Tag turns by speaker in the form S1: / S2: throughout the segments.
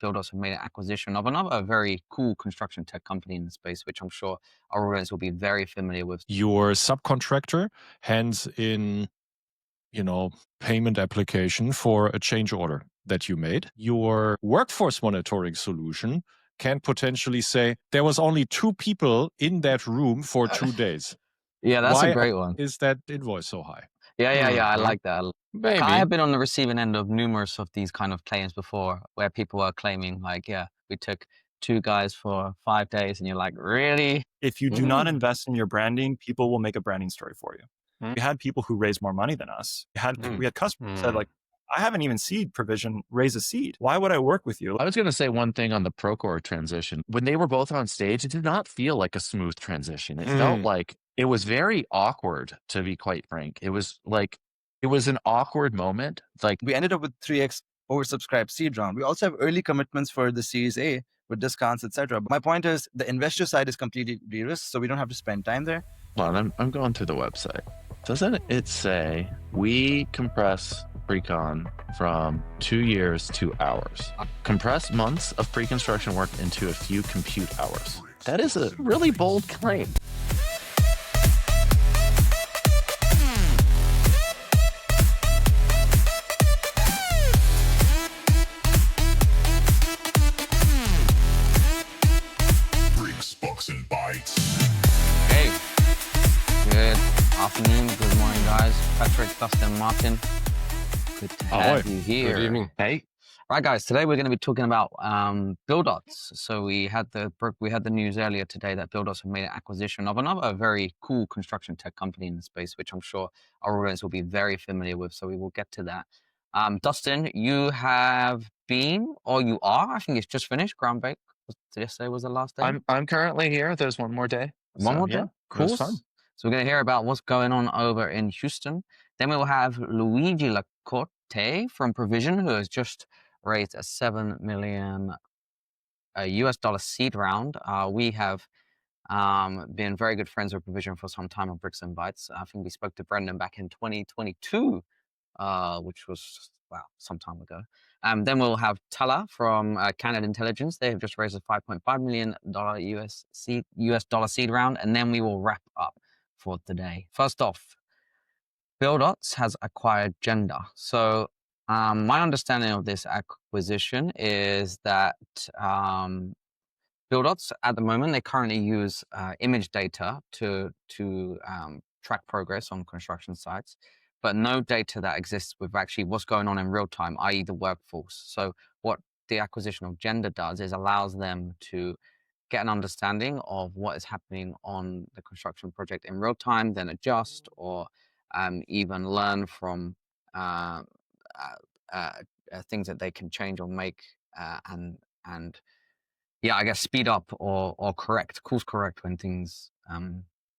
S1: BuildDots have made an acquisition of another very cool construction tech company in the space, which I'm sure our audience will be very familiar with.
S2: Your subcontractor hands in, payment application for a change order that you made. Your workforce monitoring solution can potentially say there was only 2 people in that room for 2 days.
S1: Yeah, that's
S2: Why
S1: a great one.
S2: is that invoice so high?
S1: Yeah, I like that.
S3: Maybe.
S1: I have been on the receiving end of numerous of these kind of claims before, where people are claiming like, yeah, we took 2 guys for 5 days, and you're like, really?
S4: If you do not invest in your branding, people will make a branding story for you.
S3: Mm.
S4: We had people who raised more money than us. We had customers who said like, I haven't even seed provision, raise a seed. Why would I work with you?
S5: I was going to say one thing on the Procore transition. When they were both on stage, it did not feel like a smooth transition. It felt like it was very awkward, to be quite frank. It was an awkward moment. Like,
S6: we ended up with 3x oversubscribed seed round. We also have early commitments for the Series A with discounts, etc. My point is the investor side is completely de-risked, so we don't have to spend time there.
S5: Hold on, I'm going through the website. Doesn't it say we compress pre-con from 2 years to hours? Compress months of pre-construction work into a few compute hours. That is a really bold claim.
S1: Hey, good afternoon, good morning, guys. Patric, Dustin, Martin. Good to have you here.
S3: Good evening.
S1: Hey. Right, guys. Today we're going to be talking about BuildDots. So we had the news earlier today that BuildDots have made an acquisition of another very cool construction tech company in the space, which I'm sure our audience will be very familiar with. So we will get to that. Dustin, you have been, or you are, I think it's just finished. Groundbreak. Yesterday was the last day.
S5: I'm currently here. There's one more day.
S1: One more day?
S5: Yeah,
S1: Cool.
S5: it was fun.
S1: So we're going to hear about what's going on over in Houston. Then we will have Luigi La Corte from Provision, who has just raised a $7 million US dollar seed round. We have been very good friends with Provision for some time on Bricks and Bytes. I think we spoke to Brendan back in 2022, which was, wow, some time ago. Then we'll have Tala from Canada Intelligence. They have just raised a $5.5 million US dollar seed round, and then we will wrap up for today. First off, BuildDots has acquired Genda. So my understanding of this acquisition is that BuildDots at the moment, they currently use image data to track progress on construction sites, but no data that exists with actually what's going on in real time, i.e. the workforce. So what the acquisition of Genda does is allows them to get an understanding of what is happening on the construction project in real time, then adjust or even learn from things that they can change or make and yeah, I guess speed up or course correct when things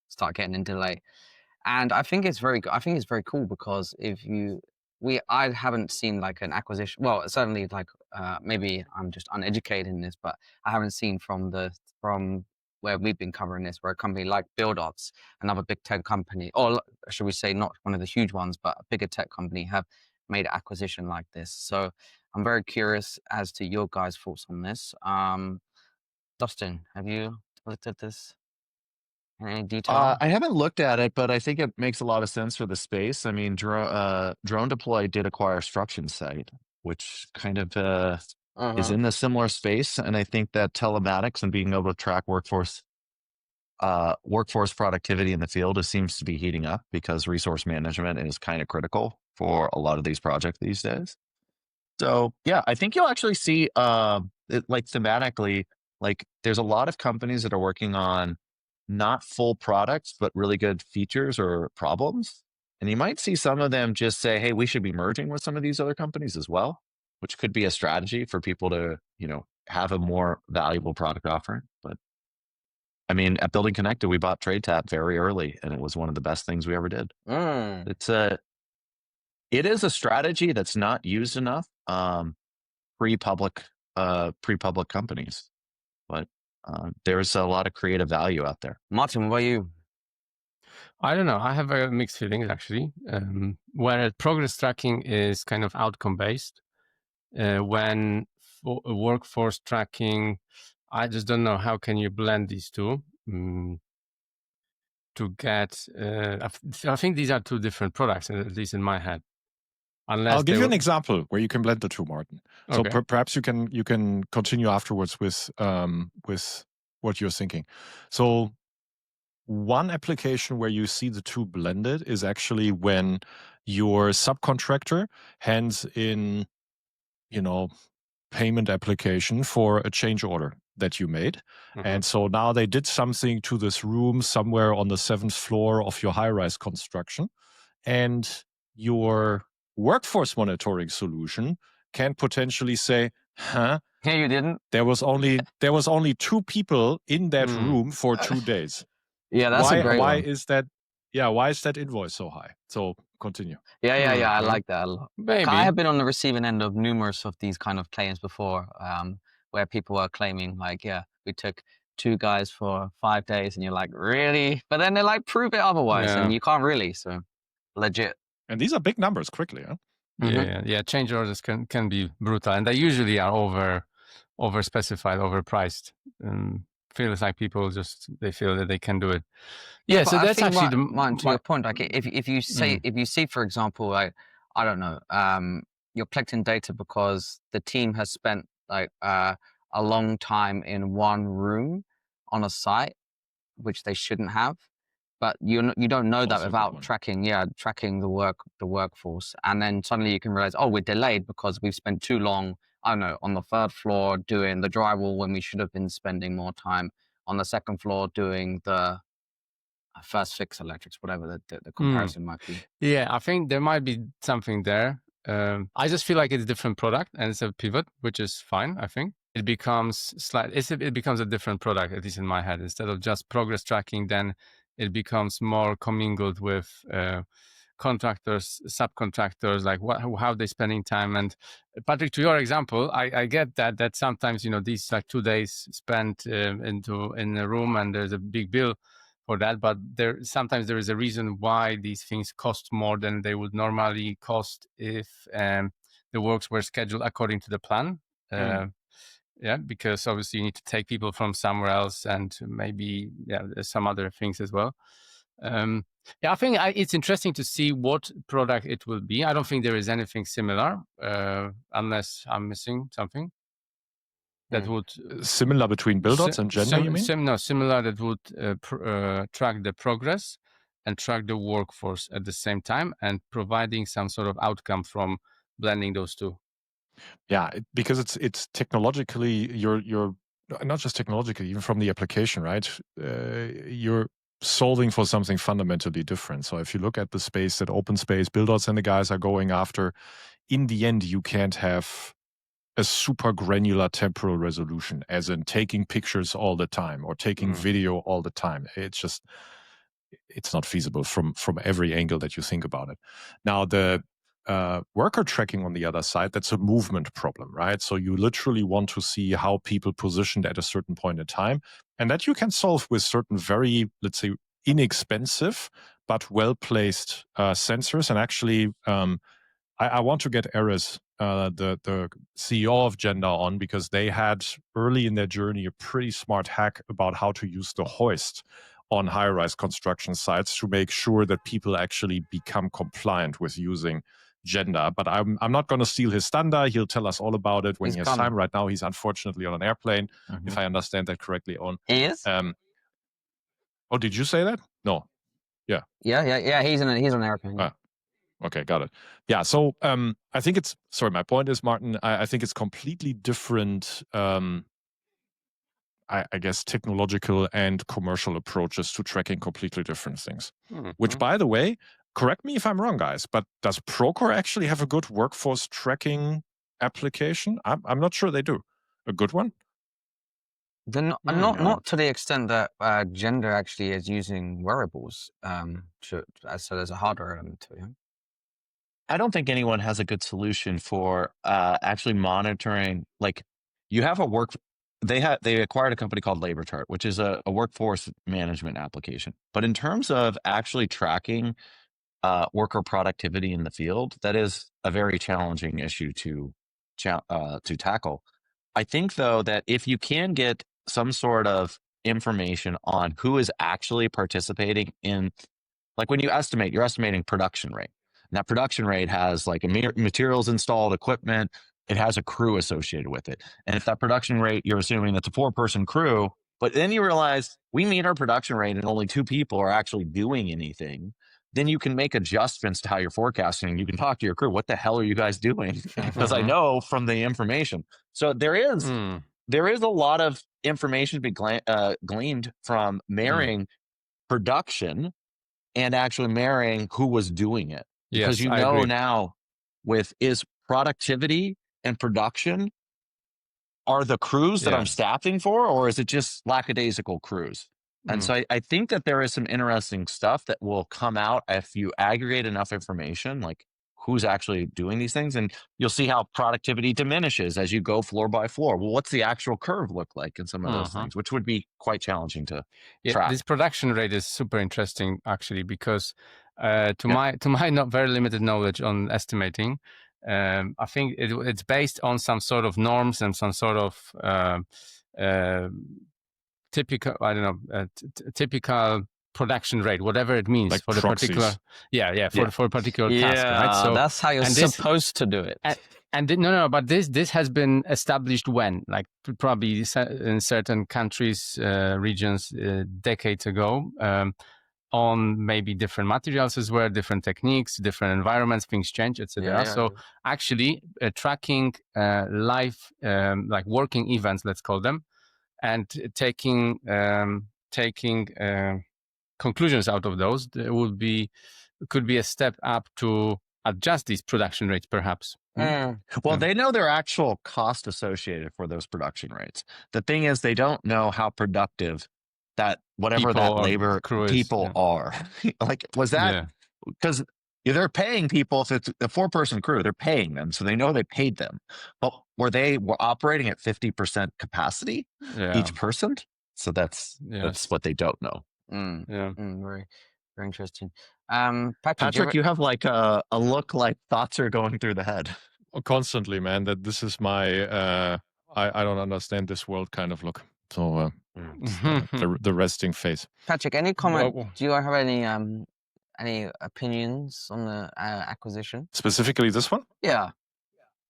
S1: start getting in delay. And I think it's very cool because I haven't seen like an acquisition. Well, certainly like maybe I'm just uneducated in this, but I haven't seen from where we've been covering this, where a company like BuildDots, another big tech company, or should we say not one of the huge ones, but a bigger tech company, have made an acquisition like this. So I'm very curious as to your guys' thoughts on this. Dustin, have you looked at this in any detail?
S5: I haven't looked at it, but I think it makes a lot of sense for the space. I mean, Drone Deploy did acquire Struction Site, which kind of is in the similar space. And I think that telematics and being able to track workforce productivity in the field seems to be heating up because resource management is kind of critical for a lot of these projects these days. So yeah, I think you'll actually see like thematically, like there's a lot of companies that are working on not full products, but really good features or problems. And you might see some of them just say, hey, we should be merging with some of these other companies as well, which could be a strategy for people to, have a more valuable product offering. But I mean, at Building Connected, we bought TradeTap very early, and it was one of the best things we ever did. It is a strategy that's not used enough pre-public companies, but there's a lot of creative value out there.
S1: Martin, what about you?
S3: I don't know. I have very mixed feelings actually. Where progress tracking is kind of outcome based, when workforce tracking. I just don't know how can you blend these two to get. I think these are two different products, at least in my head. Unless
S2: I'll give you an example where you can blend the two, Martin. So
S3: Okay.
S2: perhaps you can continue afterwards with what you're thinking. So one application where you see the two blended is actually when your subcontractor hands in, payment application for a change order that you made. And so now they did something to this room somewhere on the 7th floor of your high-rise construction. And your workforce monitoring solution can potentially say,
S1: Yeah, you didn't.
S2: there was only 2 people in that room for 2 days.
S1: Yeah, that's a great
S2: why
S1: one.
S2: is that? Yeah, why is that invoice so high? So continue.
S1: Yeah, I like that a lot.
S3: Maybe.
S1: I have been on the receiving end of numerous of these kind of claims before, where people are claiming like, yeah, we took 2 guys for 5 days, and you're like, really? But then they like prove it otherwise, and you can't really. So legit.
S2: And these are big numbers quickly, huh?
S3: Yeah. Change orders can be brutal, and they usually are over specified, overpriced. Feels like people they feel that they can do it. Yeah, so that's actually
S1: Martin, to your point. Like if you see, for example, like I don't know, you're collecting data because the team has spent like a long time in one room on a site, which they shouldn't have. But you don't know that without tracking the workforce, and then suddenly you can realize, oh, we're delayed because we've spent too long, I don't know, on the 3rd floor doing the drywall when we should have been spending more time on the 2nd floor doing the first fix electrics, whatever the comparison might be.
S3: Yeah, I think there might be something there. I just feel like it's a different product and it's a pivot, which is fine. I think it becomes it becomes a different product, at least in my head. Instead of just progress tracking, then it becomes more commingled with contractors, subcontractors, like how they're spending time. And Patric, to your example, I get that sometimes these like 2 days spent in a room and there's a big bill for that, but sometimes there is a reason why these things cost more than they would normally cost if the works were scheduled according to the plan. Yeah, because obviously you need to take people from somewhere else, and maybe there's some other things as well. I think it's interesting to see what product it will be. I don't think there is anything similar, unless I'm missing something. That would
S2: similar between Buildots and Genda, you mean?
S3: No, similar that would track the progress and track the workforce at the same time, and providing some sort of outcome from blending those two.
S2: Yeah, because it's technologically, you're not just technologically, even from the application, right? You're solving for something fundamentally different. So if you look at the space that open space Buildots and the guys are going after, in the end, you can't have a super granular temporal resolution, as in taking pictures all the time or taking video all the time. It's not feasible from every angle that you think about it. Now, the worker tracking on the other side, that's a movement problem, right? So you literally want to see how people positioned at a certain point in time, and that you can solve with certain very, let's say, inexpensive but well-placed sensors. And actually, I want to get Eris, the CEO of Genda, on, because they had early in their journey a pretty smart hack about how to use the hoist on high-rise construction sites to make sure that people actually become compliant with using Genda. But I'm not going to steal his thunder. He'll tell us all about it when he has time. Right now, he's unfortunately on an airplane, if I understand that correctly, Owen.
S1: He is?
S2: Oh, did you say that? No. Yeah.
S1: Yeah. He's on an airplane.
S2: Ah. Okay, got it. Yeah, so I think my point is, Martin, I think it's completely different, I guess, technological and commercial approaches to tracking completely different things. Which, by the way, correct me if I'm wrong, guys, but does Procore actually have a good workforce tracking application? I'm not sure they do. A good one?
S1: Then not to the extent that Genda actually is using wearables, so there's a hardware element to it.
S5: I don't think anyone has a good solution for actually monitoring. Like, you have they acquired a company called LaborChart, which is a workforce management application. But in terms of actually tracking worker productivity in the field, that is a very challenging issue to tackle. I think though that if you can get some sort of information on who is actually participating in, like when you estimate, you're estimating production rate. And that production rate has like materials installed, equipment, it has a crew associated with it. And if that production rate, you're assuming that's a 4-person crew, but then you realize we meet our production rate and only 2 people are actually doing anything, then you can make adjustments to how you're forecasting. You can talk to your crew. What the hell are you guys doing? Because I know from the information. So there is a lot of information to be gleaned from marrying production and actually marrying who was doing it. Because
S3: Yes,
S5: you
S3: I
S5: know
S3: agree.
S5: now is productivity and production are the crews that I'm staffing for, or is it just lackadaisical crews? And so I think that there is some interesting stuff that will come out if you aggregate enough information, like who's actually doing these things. And you'll see how productivity diminishes as you go floor by floor. Well, what's the actual curve look like in some of those things, which would be quite challenging to track.
S3: This production rate is super interesting actually, because to my not very limited knowledge on estimating, I think it's based on some sort of norms and some sort of typical, I don't know, typical production rate, whatever it means
S2: Like
S3: for the
S2: proxies.
S3: particular for a particular task, right?
S1: So that's how you're supposed to do it.
S3: But this has been established when, like probably in certain countries, regions, decades ago, on maybe different materials as well, different techniques, different environments, things change, etc. So actually, tracking live, like working events, let's call them, and taking conclusions out of those could be a step up to adjust these production rates, perhaps.
S5: Well, they know their actual cost associated for those production rates. The thing is, they don't know how productive that whatever that labor people are. Like, was that because they're paying people? If it's a 4-person crew, they're paying them, so they know they paid them. But were operating at 50% capacity each person? So that's what they don't know.
S1: Very, very interesting.
S5: Patric, you have like a look like thoughts are going through the head.
S2: Constantly, man. That this is my I don't understand this world kind of look. So the resting face.
S1: Patric, any comment? Do you have any opinions on the acquisition?
S2: Specifically this one?
S1: Yeah.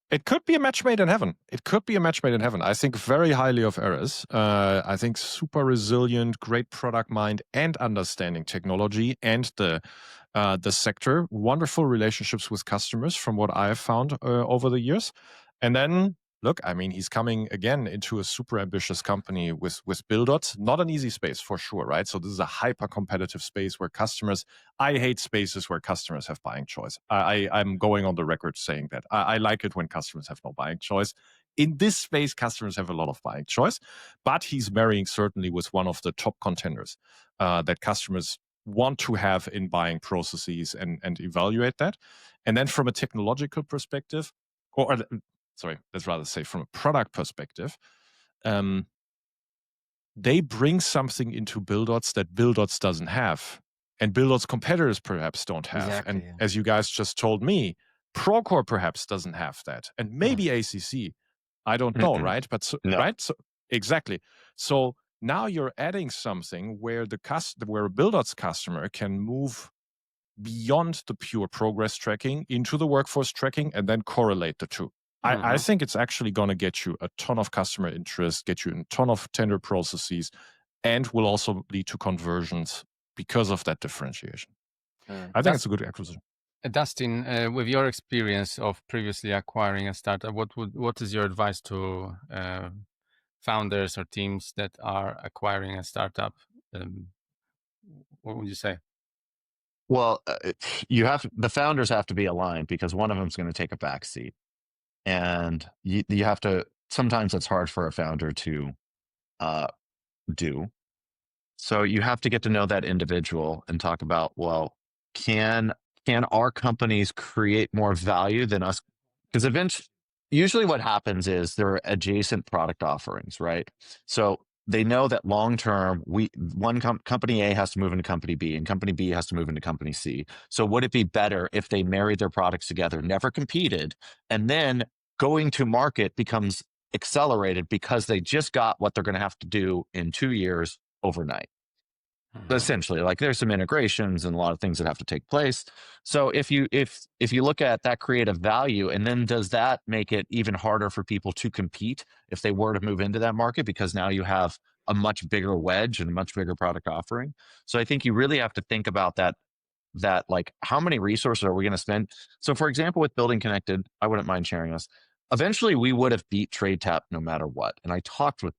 S2: It could be a match made in heaven. I think very highly of Eris. I think super resilient, great product mind and understanding technology and the sector. Wonderful relationships with customers from what I have found over the years. And then, look, I mean, he's coming again into a super ambitious company with Buildots. Not an easy space for sure, right? So this is a hyper competitive space where I hate spaces where customers have buying choice. I'm going on the record saying that. I like it when customers have no buying choice. In this space, customers have a lot of buying choice, but he's marrying certainly with one of the top contenders that customers want to have in buying processes and evaluate that. And then from a technological perspective, let's rather say from a product perspective, they bring something into Buildots that Buildots doesn't have. And Buildots competitors perhaps don't have.
S1: Exactly,
S2: and as you guys just told me, Procore perhaps doesn't have that. And maybe ACC. I don't know, right? But right? So, exactly. So now you're adding something where where a Buildots customer can move beyond the pure progress tracking into the workforce tracking and then correlate the two. I think it's actually going to get you a ton of customer interest, get you a ton of tender processes, and will also lead to conversions because of that differentiation. I think it's a good acquisition.
S3: Dustin, with your experience of previously acquiring a startup, what is your advice to founders or teams that are acquiring a startup? What would you say?
S5: Well, the founders have to be aligned because one of them is going to take a back seat. And you have to, sometimes it's hard for a founder to do. So you have to get to know that individual and talk about, well, can our companies create more value than us? Because usually what happens is there are adjacent product offerings, right? So they know that long term, company A has to move into company B, and company B has to move into company C. So would it be better if they married their products together, never competed, and then going to market becomes accelerated because they just got what they're going to have to do in 2 years overnight. Essentially, like there's some integrations and a lot of things that have to take place. So if you look at that creative value, and then does that make it even harder for people to compete if they were to move into that market, because now you have a much bigger wedge and a much bigger product offering. So I think you really have to think about that like, how many resources are we going to spend? So for example, with Building Connected, I wouldn't mind sharing this. Eventually we would have beat TradeTap no matter what. And I talked with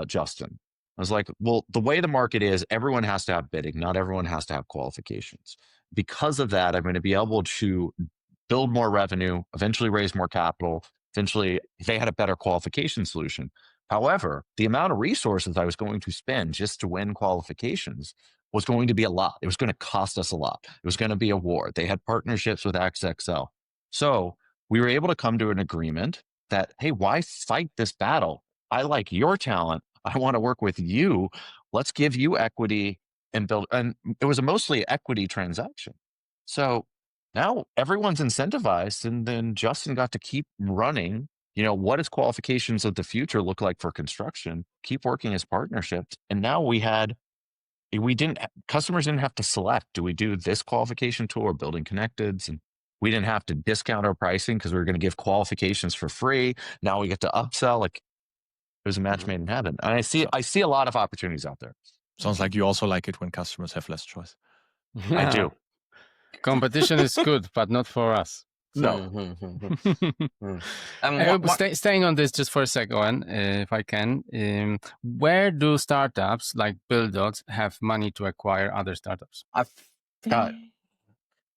S5: Justin. I was like, well, the way the market is, everyone has to have bidding. Not everyone has to have qualifications. Because of that, I'm going to be able to build more revenue, eventually raise more capital. Eventually, they had a better qualification solution. However, the amount of resources I was going to spend just to win qualifications was going to be a lot. It was going to cost us a lot. It was going to be a war. They had partnerships with XXL. So we were able to come to an agreement that, hey, why fight this battle? I like your talent. I want to work with you. Let's give you equity and build. And it was a mostly equity transaction. So now everyone's incentivized, and then Justin got to keep running. What does qualifications of the future look like for construction? Keep working as partnerships. And now customers didn't have to select, do we do this qualification tool or Building Connecteds? And we didn't have to discount our pricing because we were going to give qualifications for free. Now we get to upsell. Like, it was a match made in heaven. And I see a lot of opportunities out there.
S2: Sounds like you also like it when customers have less choice.
S5: I do.
S3: Competition is good, but not for us.
S5: No.
S3: Staying on this just for a sec, Owen, if I can. Where do startups like BuildDots have money to acquire other startups?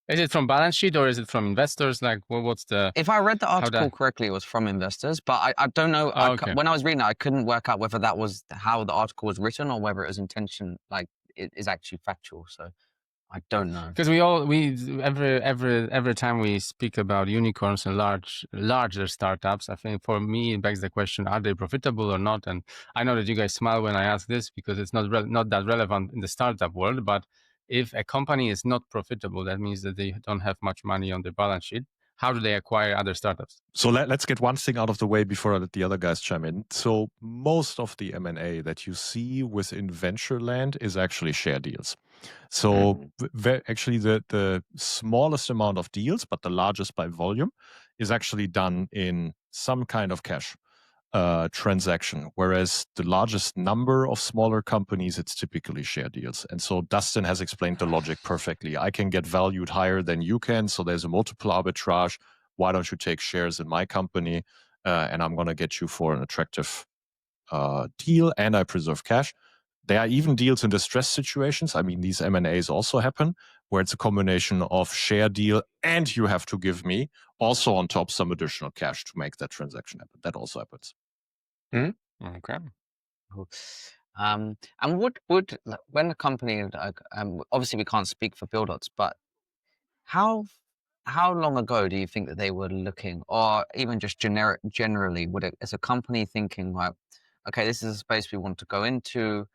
S3: Is it from balance sheet or is it from investors? Like, what's the...
S1: If I read the article correctly, it was from investors, but I don't know. When I was reading it, I couldn't work out whether that was how the article was written or whether it was intention, like it is actually factual. So I don't know.
S3: Because every time we speak about unicorns and larger startups, I think for me it begs the question: are they profitable or not? And I know that you guys smile when I ask this because it's not that relevant in the startup world. But if a company is not profitable, that means that they don't have much money on their balance sheet. How do they acquire other startups?
S2: So let's get one thing out of the way before I let the other guys chime in. So most of the M&A that you see within venture land is actually share deals. So actually the smallest amount of deals, but the largest by volume, is actually done in some kind of cash transaction, whereas the largest number of smaller companies, it's typically share deals. And so Dustin has explained the logic perfectly. I can get valued higher than you can, so there's a multiple arbitrage. Why don't you take shares in my company, and I'm going to get you for an attractive deal, and I preserve cash. There are even deals in distress situations. I mean, these M&As also happen, where it's a combination of share deal and you have to give me also on top some additional cash to make that transaction happen. That also happens.
S3: Okay.
S1: Cool. And would when a company, obviously we can't speak for BuildDots, but how long ago do you think that they were looking, or even just generally, as a company thinking like, okay, this is a space we want to go into.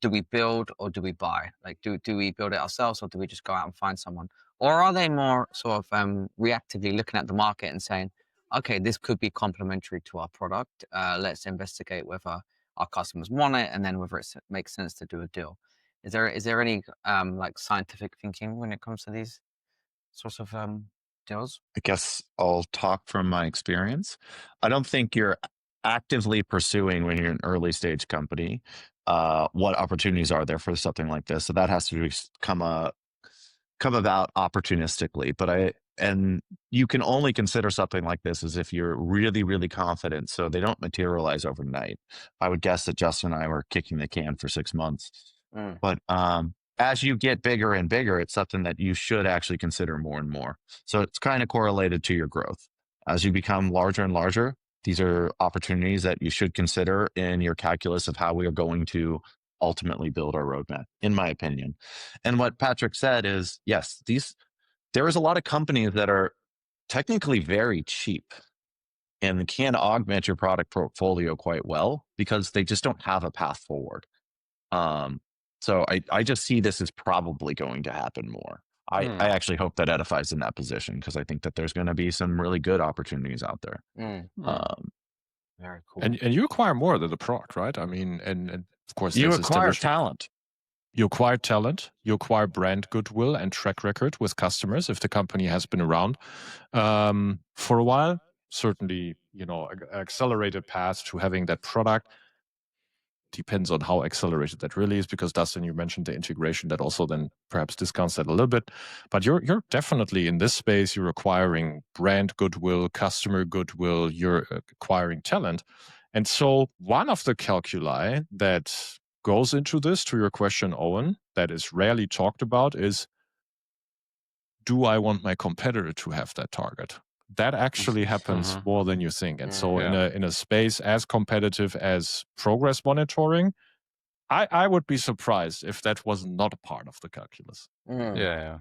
S1: Do we build or do we buy? Like, do we build it ourselves or do we just go out and find someone? Or are they more sort of reactively looking at the market and saying, okay, this could be complementary to our product. Let's investigate whether our customers want it and then whether it makes sense to do a deal. Is there any like scientific thinking when it comes to these sorts of deals?
S5: I guess I'll talk from my experience. I don't think you're actively pursuing, when you're an early stage company, what opportunities are there for something like this. So that has to come about opportunistically. And you can only consider something like this as if you're really, really confident. So they don't materialize overnight. I would guess that Justin and I were kicking the can for 6 months. But as you get bigger and bigger, it's something that you should actually consider more and more. So it's kind of correlated to your growth. As you become larger and larger, these are opportunities that you should consider in your calculus of how we are going to ultimately build our roadmap, in my opinion. And what Patric said is, yes, there is a lot of companies that are technically very cheap and can augment your product portfolio quite well because they just don't have a path forward. So I just see this as probably going to happen more. I actually hope that Edify's in that position because I think that there's going to be some really good opportunities out there.
S1: Very cool.
S2: And you acquire more than the product, right? I mean, and of course,
S5: You
S2: there's
S5: acquire
S2: established-
S5: talent.
S2: You acquire talent, you acquire brand goodwill and track record with customers if the company has been around for a while. Certainly, accelerated path to having that product. Depends on how accelerated that really is, because Dustin, you mentioned the integration that also then perhaps discounts that a little bit. But you're definitely in this space, you're acquiring brand goodwill, customer goodwill, you're acquiring talent. And so one of the calculi that goes into this, to your question, Owen, that is rarely talked about is, do I want my competitor to have that target? That actually happens more than you think. And so in a space as competitive as progress monitoring, I would be surprised if that was not a part of the calculus.
S3: Yeah.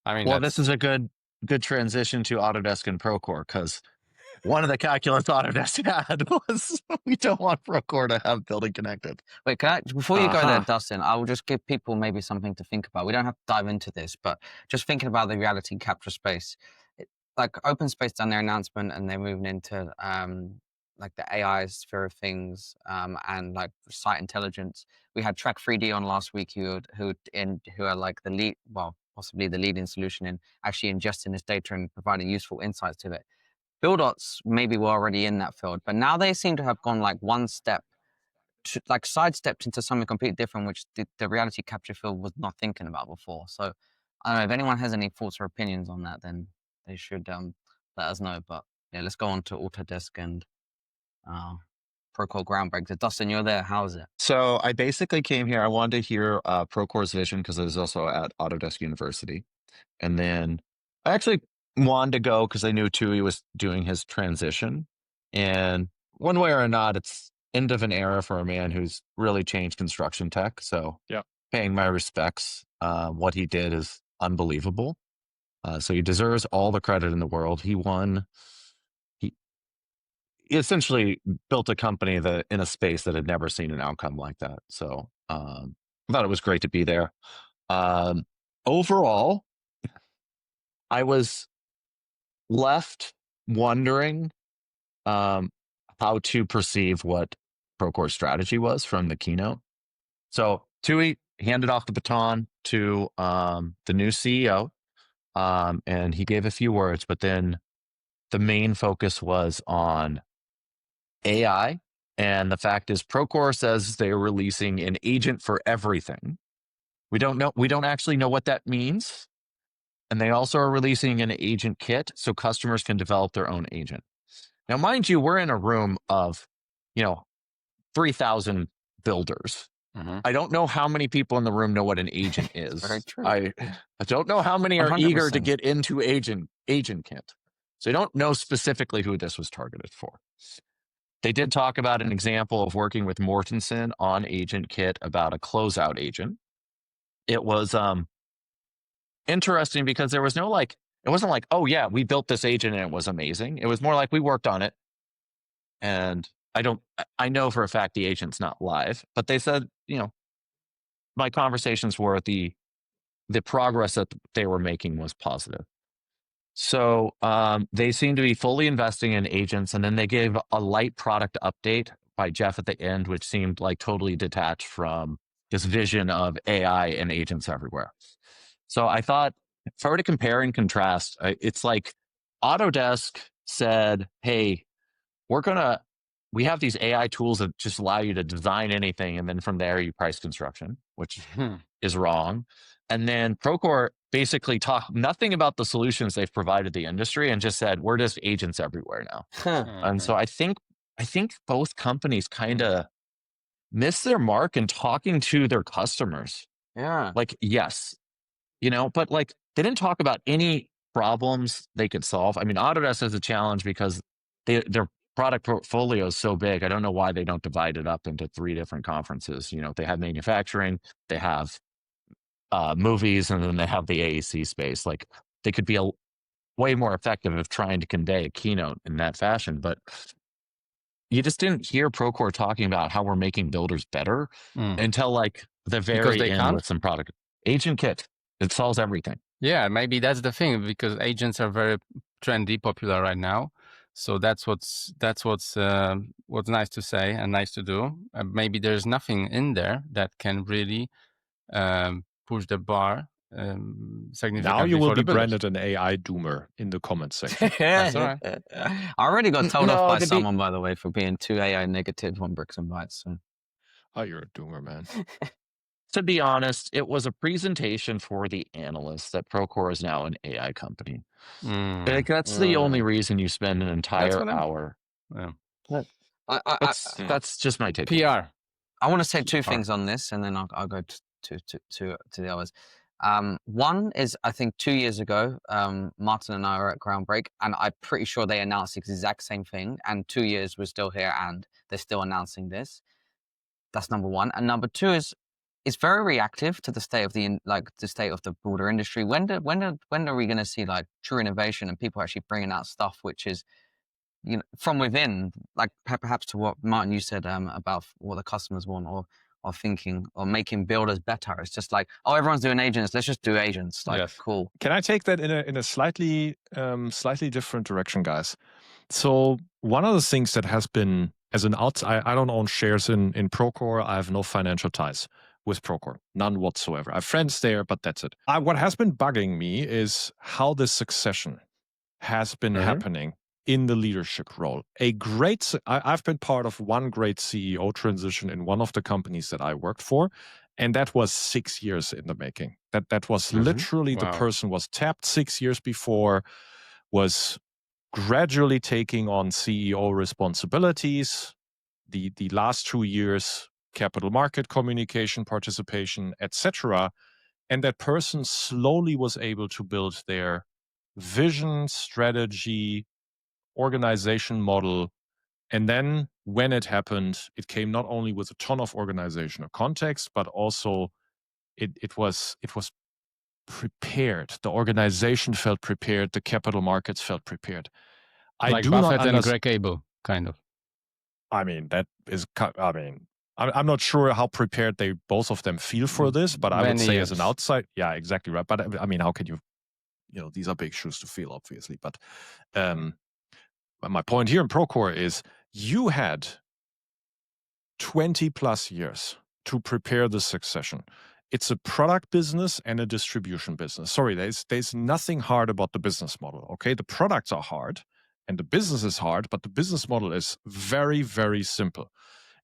S3: I mean,
S5: Well, this is a good transition to Autodesk and Procore, because one of the calculus Autodesk had was we don't want Procore to have building connected.
S1: Wait, before you go there, Dustin, I will just give people maybe something to think about. We don't have to dive into this, but just thinking about the reality capture space. Like OpenSpace done their announcement and they're moving into like the AI sphere of things and like site intelligence. We had Track 3D on last week who are like the lead, well, possibly the leading solution in actually ingesting this data and providing useful insights to it. BuildDots maybe were already in that field, but now they seem to have gone like one step, like sidestepped into something completely different, which the reality capture field was not thinking about before. So I don't know if anyone has any thoughts or opinions on that, then they should let us know. But yeah, let's go on to Autodesk and Procore Groundbreak. So Dustin, you're there. How is it?
S5: So I basically came here. I wanted to hear Procore's vision because I was also at Autodesk University. And then I actually wanted to go because I knew Tooey was doing his transition. And one way or another, it's end of an era for a man who's really changed construction tech. So paying my respects. What he did is unbelievable. So he deserves all the credit in the world. He essentially built a company that in a space that had never seen an outcome like that. So I thought it was great to be there. Overall, I was left wondering how to perceive what Procore's strategy was from the keynote. So Tooey handed off the baton to the new CEO, and he gave a few words, but then the main focus was on AI. And the fact is, Procore says they're releasing an agent for everything. We don't actually know what that means. And they also are releasing an agent kit so customers can develop their own agent. Now, mind you, we're in a room of, 3,000 builders. I don't know how many people in the room know what an agent is.
S1: Very true.
S5: I don't know how many are
S1: 100%.
S5: eager to get into agent kit. So I don't know specifically who this was targeted for. They did talk about an example of working with Mortensen on Agent Kit about a closeout agent. It was interesting because there was no it wasn't like, oh yeah, we built this agent and it was amazing. It was more like we worked on it. And I know for a fact the agent's not live, but they said, my conversations were the progress that they were making was positive. So they seem to be fully investing in agents, and then they gave a light product update by Jeff at the end, which seemed like totally detached from this vision of AI and agents everywhere. So I thought, if I were to compare and contrast, it's like Autodesk said, hey, we have these AI tools that just allow you to design anything, and then from there you price construction, which is wrong. And then Procore basically talked nothing about the solutions they've provided the industry and just said, we're just agents everywhere now. And so I think both companies kind of missed their mark in talking to their customers.
S1: Yeah.
S5: Yes, but they didn't talk about any problems they could solve. I mean, Autodesk has a challenge because their product portfolio is so big. I don't know why they don't divide it up into 3 different conferences. They have manufacturing, they have movies, and then they have the AEC space. They could be way more effective of trying to convey a keynote in that fashion, but you just didn't hear Procore talking about how we're making builders better until the very end with some product. Agent Kit, it solves everything.
S3: Yeah, maybe that's the thing, because agents are very trendy, popular right now. So that's what's nice to say and nice to do. Maybe there's nothing in there that can really push the bar significantly.
S2: Now you will
S3: for
S2: be
S3: the builders.
S2: branded an AI doomer in the comment section.
S3: That's all right.
S1: I already got told off
S5: No,
S1: by
S5: the
S1: someone, by the way, for being too AI negative on Bricks and Bytes. So.
S2: Oh, you're a doomer, man.
S5: To be honest, it was a presentation for the analysts that Procore is now an AI company. Like, that's the only reason you spend an entire hour.
S3: Yeah.
S5: That's just my take.
S3: PR.
S1: I want to say two things on this, and then I'll go to the others. One is, I think 2 years ago, Martin and I were at Groundbreak, and I'm pretty sure they announced the exact same thing. And 2 years we're still here, and they're still announcing this. That's number one. And number two is, it's very reactive to the state of the broader industry. When are we going to see like true innovation and people actually bringing out stuff which is, from within, like perhaps to what Martin you said about what the customers want or thinking or making builders better. It's just like, oh, everyone's doing agents, let's just do agents. Like, yes. Cool.
S2: Can I take that in a slightly different direction, guys? So one of the things that has been, as an I don't own shares in Procore. I have no financial ties with Procore, none whatsoever. I have friends there, but that's it. What has been bugging me is how the succession has been happening in the leadership role. I've been part of one great CEO transition in one of the companies that I worked for, and that was 6 years in the making. That was literally the person was tapped 6 years before, was gradually taking on CEO responsibilities. The last 2 years, capital market communication, participation, etc. And that person slowly was able to build their vision, strategy, organization model. And then when it happened, it came not only with a ton of organizational context, but also it was prepared. The organization felt prepared. The capital markets felt prepared.
S3: Like Buffett and Greg Abel, kind of.
S2: I mean, that is, I'm not sure how prepared both of them feel for this, but I would say as an outside, yeah, exactly right. But I mean, how can you, these are big shoes to fill, obviously. But my point here in Procore is you had 20 plus years to prepare the succession. It's a product business and a distribution business. Sorry, there's nothing hard about the business model, okay? The products are hard and the business is hard, but the business model is very, very simple.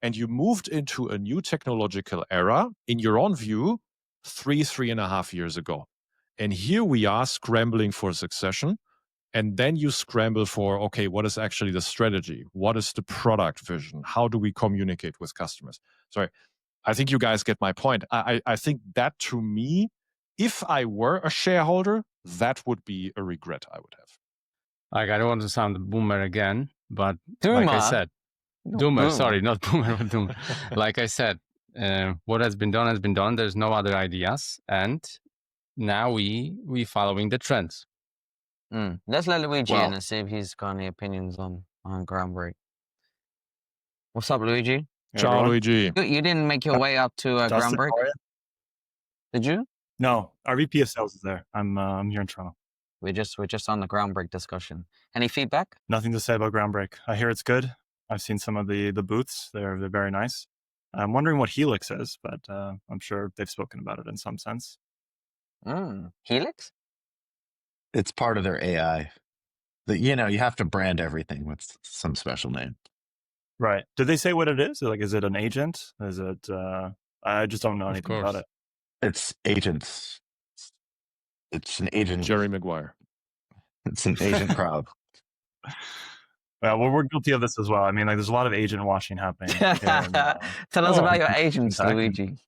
S2: And you moved into a new technological era, in your own view, 3.5 years ago. And here we are scrambling for succession. And then you scramble for, okay, what is actually the strategy? What is the product vision? How do we communicate with customers? Sorry, I think you guys get my point. I think that, to me, if I were a shareholder, that would be a regret I would have.
S3: Like, I don't want to sound a boomer again, but
S1: Doomer.
S3: Like I said, doomer, sorry, not boomer, but doomer. Like I said, what has been done has been done. There's no other ideas. And now we following the trends.
S1: Let's let Luigi in and see if he's got any opinions on Groundbreak. What's up, Luigi?
S2: Ciao, Luigi.
S1: You didn't make your way up to Groundbreak? Did you?
S4: No, our VP of sales is there. I'm here in Toronto.
S1: We're just on the Groundbreak discussion. Any feedback?
S4: Nothing to say about Groundbreak. I hear it's good. I've seen some of the booths. They're very nice. I'm wondering what Helix is, but I'm sure they've spoken about it in some sense.
S1: Helix?
S5: It's part of their AI. You have to brand everything with some special name.
S4: Right. Did they say what it is? Like, is it an agent? Is it? I just don't know anything about it.
S5: It's agents. It's an agent.
S2: Jerry Maguire.
S5: It's an agent crowd.
S4: Well, we're guilty of this as well. I mean, like, there's a lot of agent washing happening.
S1: Tell us about your agents, Luigi.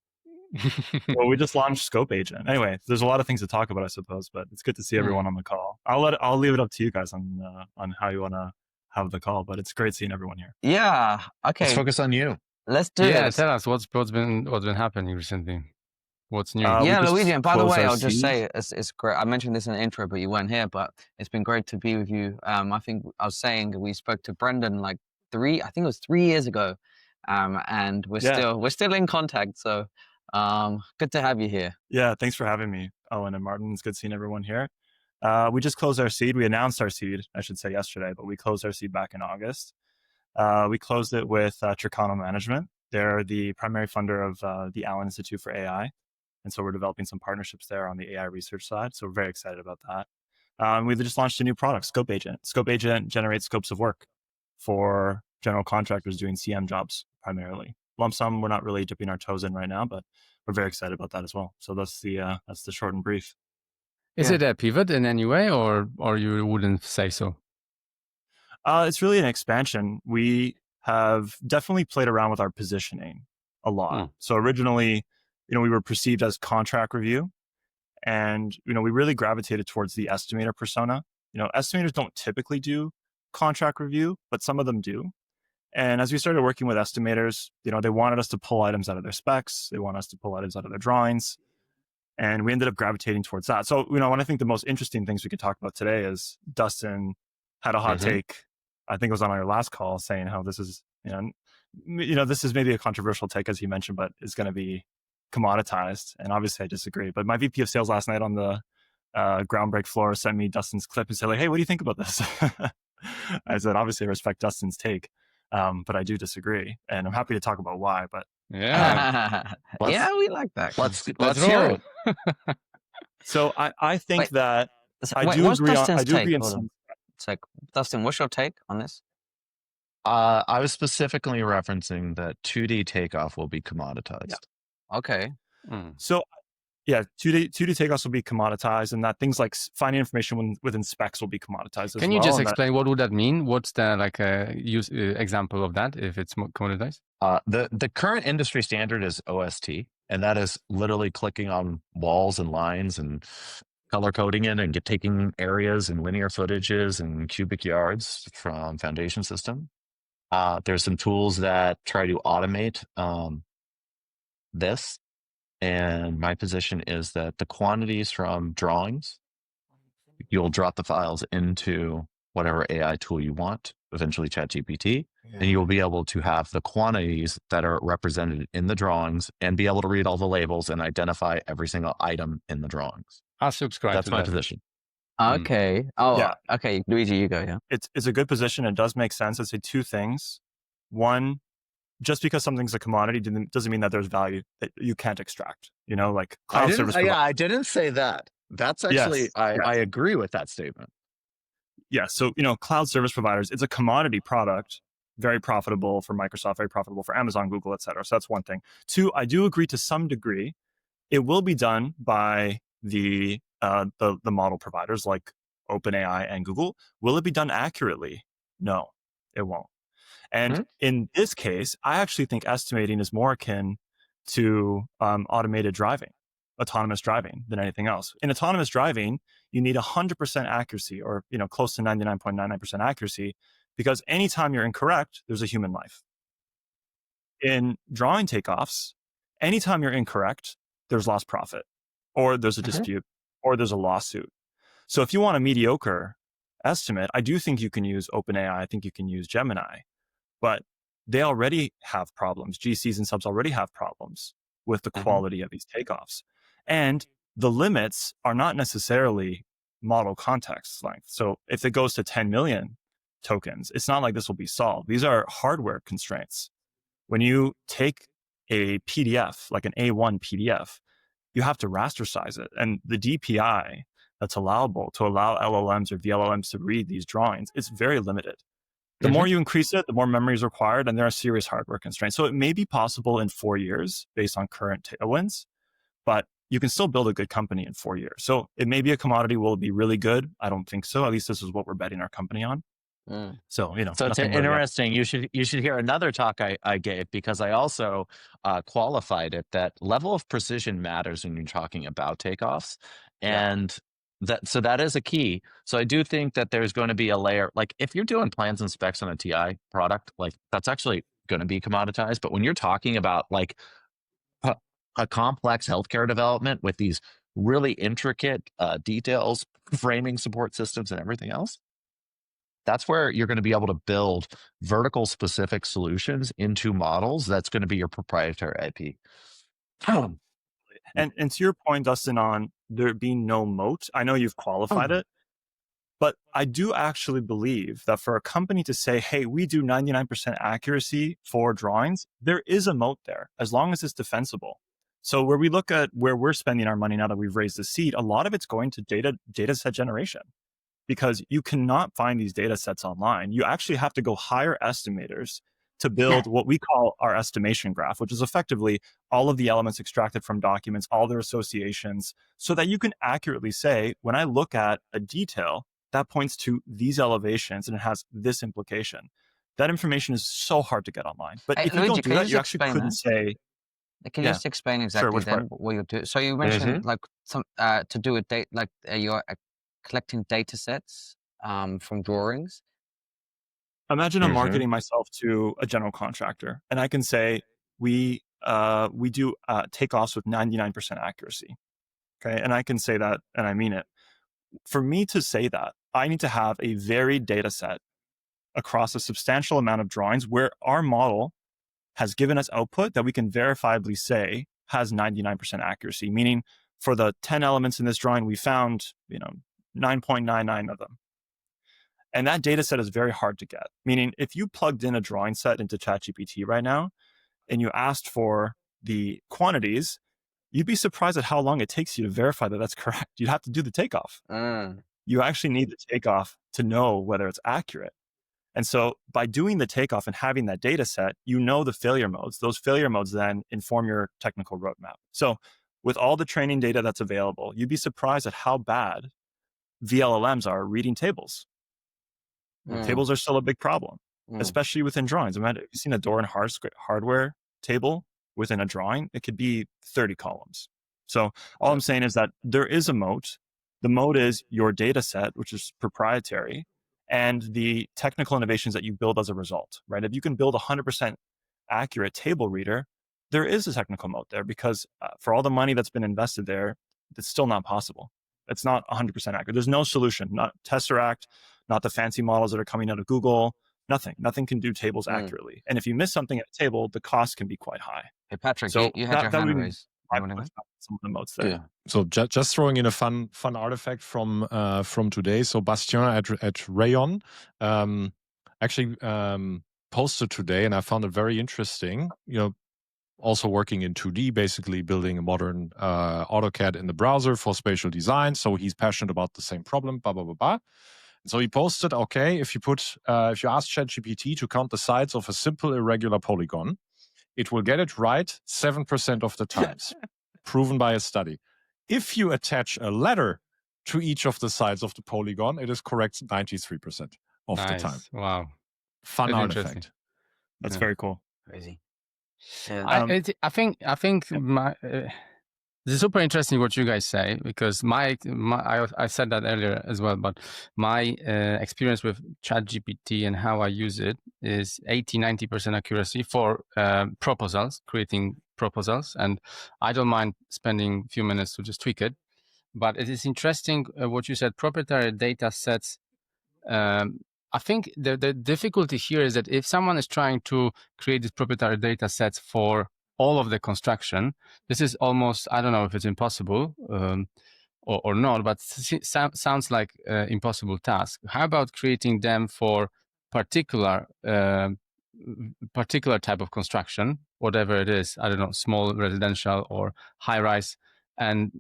S4: Well, we just launched Scope Agent. Anyway, there's a lot of things to talk about, I suppose, but it's good to see everyone on the call. I'll leave it up to you guys on how you want to have the call, but it's great seeing everyone here.
S1: Yeah. Okay.
S5: Let's focus on you.
S1: Let's do it.
S3: Yeah, tell us what's been happening recently. What's new?
S1: Luigi, and by the way, I'll just say it's great. I mentioned this in the intro, but you weren't here, but it's been great to be with you. I think I was saying we spoke to Brendan like 3 years ago. And we're still in contact. So good to have you here.
S4: Yeah, thanks for having me, Owen and Martin. It's good seeing everyone here. We just closed our seed. We announced our seed, I should say, yesterday, but we closed our seed back in August. We closed it with Tricano Management. They're the primary funder of the Allen Institute for AI. And so we're developing some partnerships there on the AI research side. So we're very excited about that. We just launched a new product, Scope Agent. Scope Agent generates scopes of work for general contractors doing CM jobs primarily. Lump sum, we're not really dipping our toes in right now, but we're very excited about that as well. So that's the short and brief.
S3: Is it a pivot in any way, or you wouldn't say so?
S4: It's really an expansion. We have definitely played around with our positioning a lot. So originally, we were perceived as contract review, and we really gravitated towards the estimator persona. Estimators don't typically do contract review, but some of them do. And as we started working with estimators, they wanted us to pull items out of their specs. They want us to pull items out of their drawings. And we ended up gravitating towards that. So, I think the most interesting things we could talk about today is Dustin had a hot take. I think it was on our last call saying how this is, this is maybe a controversial take, as he mentioned, but it's going to be commoditized. And obviously I disagree. But my VP of sales last night on the Groundbreak floor sent me Dustin's clip and said, like, hey, what do you think about this? I said, obviously I respect Dustin's take, but I do disagree. And I'm happy to talk about why. But
S1: yeah, we like that.
S5: Let's hear it.
S4: So I think that I
S1: what's
S4: do agree
S1: Dustin's
S4: on. I do
S1: take?
S4: agree in
S1: Hold on.
S4: some.
S1: It's like, Dustin, what's your take on this?
S5: I was specifically referencing that 2D takeoff will be commoditized.
S1: Yeah. Okay.
S4: So, yeah, 2D takeoffs will be commoditized, and that things like finding information within specs will be commoditized.
S3: Can you just explain what would that mean? What's the example of that if it's commoditized?
S5: The current industry standard is OST, and that is literally clicking on walls and lines and color coding it and taking areas and linear footages and cubic yards from foundation system. There's some tools that try to automate this. And my position is that the quantities from drawings, you'll drop the files into whatever AI tool you want, eventually ChatGPT, and you'll be able to have the quantities that are represented in the drawings and be able to read all the labels and identify every single item in the drawings.
S3: I'll subscribe
S5: That's
S3: to
S5: my
S3: that.
S5: position.
S1: Okay. Oh,
S4: Yeah.
S1: Okay. Luigi, you go. Yeah.
S4: It's a good position. It does make sense. I'd say two things. One, just because something's a commodity doesn't mean that there's value that you can't extract. Like cloud service.
S5: I didn't say that. That's actually, I agree with that statement.
S4: Yeah. So, cloud service providers, it's a commodity product, very profitable for Microsoft, very profitable for Amazon, Google, et cetera. So that's one thing. Two, I do agree to some degree. It will be done by the model providers like OpenAI and Google. Will it be done accurately? No, it won't. And in this case, I actually think estimating is more akin to automated driving, autonomous driving than anything else. In autonomous driving, you need 100% accuracy or, close to 99.99% accuracy, because anytime you're incorrect, there's a human life. In drawing takeoffs, anytime you're incorrect, there's lost profit, or there's a dispute, or there's a lawsuit. So if you want a mediocre estimate, I do think you can use OpenAI. I think you can use Gemini, but they already have problems. GCs and subs already have problems with the quality of these takeoffs. And the limits are not necessarily model context length. So if it goes to 10 million tokens, it's not like this will be solved. These are hardware constraints. When you take a PDF, like an A1 PDF, you have to raster size it. And the DPI that's allowable to allow LLMs or VLLMs to read these drawings, it's very limited. The more you increase it, the more memory is required, and there are serious hardware constraints. So it may be possible in 4 years based on current tailwinds, but you can still build a good company in 4 years. So it may be a commodity. Will it be really good? I don't think so. At least this is what we're betting our company on. So,
S5: So it's interesting. You should hear another talk I gave, because I also qualified it that level of precision matters when you're talking about takeoffs. And that is a key. So I do think that there's going to be a layer, like if you're doing plans and specs on a TI product, like that's actually going to be commoditized. But when you're talking about like a complex healthcare development with these really intricate details, framing support systems and everything else, that's where you're going to be able to build vertical specific solutions into models. That's going to be your proprietary IP.
S4: And to your point, Dustin, on there being no moat, I know you've qualified it, but I do actually believe that for a company to say, hey, we do 99% accuracy for drawings, there is a moat there, as long as it's defensible. So where we look at where we're spending our money now that we've raised the seed, a lot of it's going to data set generation, because you cannot find these data sets online. You actually have to go hire estimators to build what we call our estimation graph, which is effectively all of the elements extracted from documents, all their associations, so that you can accurately say, when I look at a detail, that points to these elevations and it has this implication. That information is so hard to get online. But if you
S1: Luigi,
S4: don't do
S1: can you
S4: that,
S1: just
S4: you actually
S1: explain
S4: couldn't
S1: that?
S4: say,
S1: Can you
S4: Yeah.
S1: just explain
S4: Sure,
S1: exactly
S4: which
S1: then
S4: part?
S1: what you do? So you mentioned like some to do with data, like you're collecting data sets from drawings.
S4: Imagine I'm marketing myself to a general contractor, and I can say we do takeoffs with 99% accuracy. Okay, and I can say that, and I mean it. For me to say that, I need to have a varied data set across a substantial amount of drawings where our model has given us output that we can verifiably say has 99% accuracy. Meaning, for the 10 elements in this drawing, we found 9.99 of them. And that data set is very hard to get. Meaning, if you plugged in a drawing set into ChatGPT right now and you asked for the quantities, you'd be surprised at how long it takes you to verify that that's correct. You'd have to do the takeoff. You actually need the takeoff to know whether it's accurate. And so by doing the takeoff and having that data set, you know the failure modes. Those failure modes then inform your technical roadmap. So with all the training data that's available, you'd be surprised at how bad VLLMs are reading tables. Tables are still a big problem, especially within drawings. Imagine, have you seen a door and hardware table within a drawing? It could be 30 columns. So all I'm saying is that there is a moat. The moat is your data set, which is proprietary, and the technical innovations that you build as a result, right? If you can build a 100% accurate table reader, there is a technical moat there, because for all the money that's been invested there, it's still not possible. It's not 100% accurate. There's no solution, not Tesseract, not the fancy models that are coming out of Google. Nothing can do tables accurately. And if you miss something at a table, the cost can be quite high.
S1: Hey, Patrick,
S4: So
S1: you had your
S4: that would
S1: hand
S4: be
S1: raised.
S4: my
S1: You wanna
S4: point
S1: go?
S4: about some of the moats there.
S5: Yeah.
S2: So just throwing in a fun artifact from today. So Bastien at Rayon actually posted today, and I found it very interesting. Also working in 2D, basically building a modern AutoCAD in the browser for spatial design. So he's passionate about the same problem. Blah blah blah blah. So he posted, okay, if you ask ChatGPT to count the sides of a simple irregular polygon, it will get it right 7% of the times, proven by a study. If you attach a letter to each of the sides of the polygon, it is correct 93% of the time.
S3: Wow.
S2: Fun
S3: Very
S2: artifact.
S3: interesting.
S4: That's very cool.
S1: Crazy.
S3: I think it's super interesting what you guys say, because I said that earlier as well, but my experience with ChatGPT and how I use it is 80-90% accuracy for proposals, creating proposals, and I don't mind spending a few minutes to just tweak it. But it is interesting what you said, proprietary data sets. I think the difficulty here is that if someone is trying to create these proprietary data sets for all of the construction, this is almost, I don't know if it's impossible or not, but sounds like an impossible task. How about creating them for particular type of construction, whatever it is, I don't know, small residential or high rise, and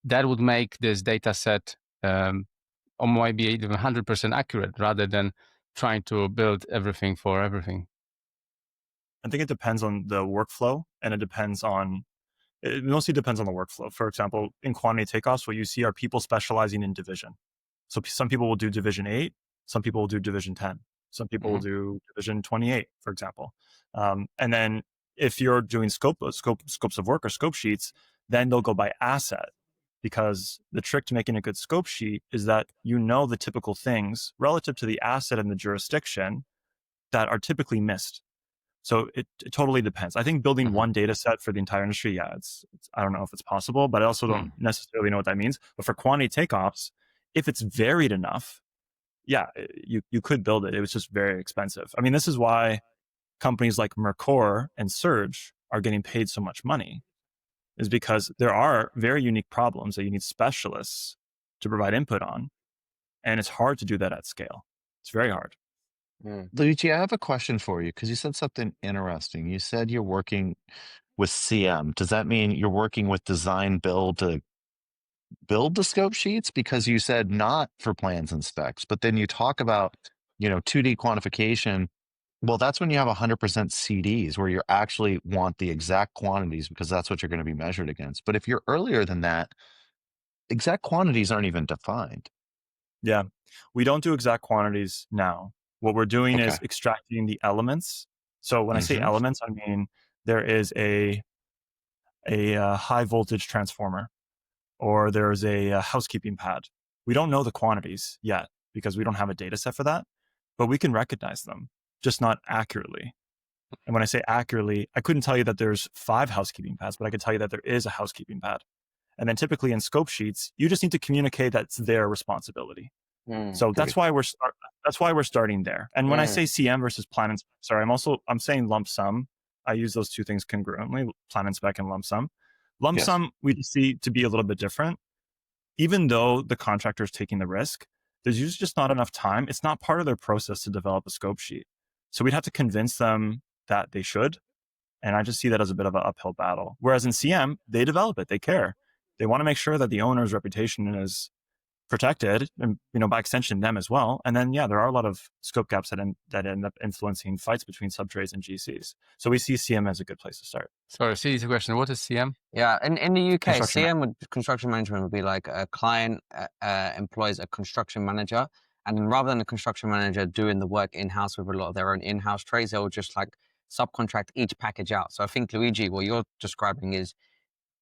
S3: that would make this data set or maybe even 100% accurate, rather than trying to build everything for everything?
S4: I think it depends on the workflow, and it mostly depends on the workflow. For example, in quantity takeoffs, what you see are people specializing in division. So some people will do division 8, some people will do division 10, some people will do division 28, for example. And then if you're doing scopes of work or scope sheets, then they'll go by asset, because the trick to making a good scope sheet is that you know the typical things relative to the asset and the jurisdiction that are typically missed. So it totally depends. I think building one data set for the entire industry, I don't know if it's possible, but I also don't necessarily know what that means. But for quantity takeoffs, if it's varied enough, you could build it. It was just very expensive. I mean, this is why companies like Procore and Surge are getting paid so much money, is because there are very unique problems that you need specialists to provide input on. And it's hard to do that at scale. It's very hard.
S5: Luigi, I have a question for you because you said something interesting. You said you're working with CM. Does that mean you're working with design build to build the scope sheets? Because you said not for plans and specs, but then you talk about, 2D quantification. Well, that's when you have 100% CDs where you actually want the exact quantities because that's what you're going to be measured against. But if you're earlier than that, exact quantities aren't even defined.
S4: Yeah. We don't do exact quantities now. What we're doing is
S5: Okay.
S4: extracting the elements. So when I say elements, I mean there is a high voltage transformer, or there's a housekeeping pad. We don't know the quantities yet because we don't have a data set for that, but we can recognize them, just not accurately. And when I say accurately, I couldn't tell you that there's 5 housekeeping pads, but I could tell you that there is a housekeeping pad. And then typically in scope sheets, you just need to communicate that's their responsibility. So that's why we're starting there. And when I say CM versus plan and spec, sorry, I'm saying lump sum. I use those two things congruently, plan and spec and lump sum. Lump sum we see to be a little bit different. Even though the contractor is taking the risk, there's usually just not enough time. It's not part of their process to develop a scope sheet. So we'd have to convince them that they should. And I just see that as a bit of an uphill battle. Whereas in CM, they develop it. They care. They want to make sure that the owner's reputation is protected, and by extension them as well. And then there are a lot of scope gaps that end up influencing fights between subtrades and GCs. So we see CM as a good place to start.
S3: Sorry, see the question. What is CM?
S1: Yeah, in the UK,
S4: Construction
S1: CM construction management would be like a client employs a construction manager, and then rather than a construction manager doing the work in-house with a lot of their own in-house trades, they'll just like subcontract each package out. So I think, Luigi, what you're describing is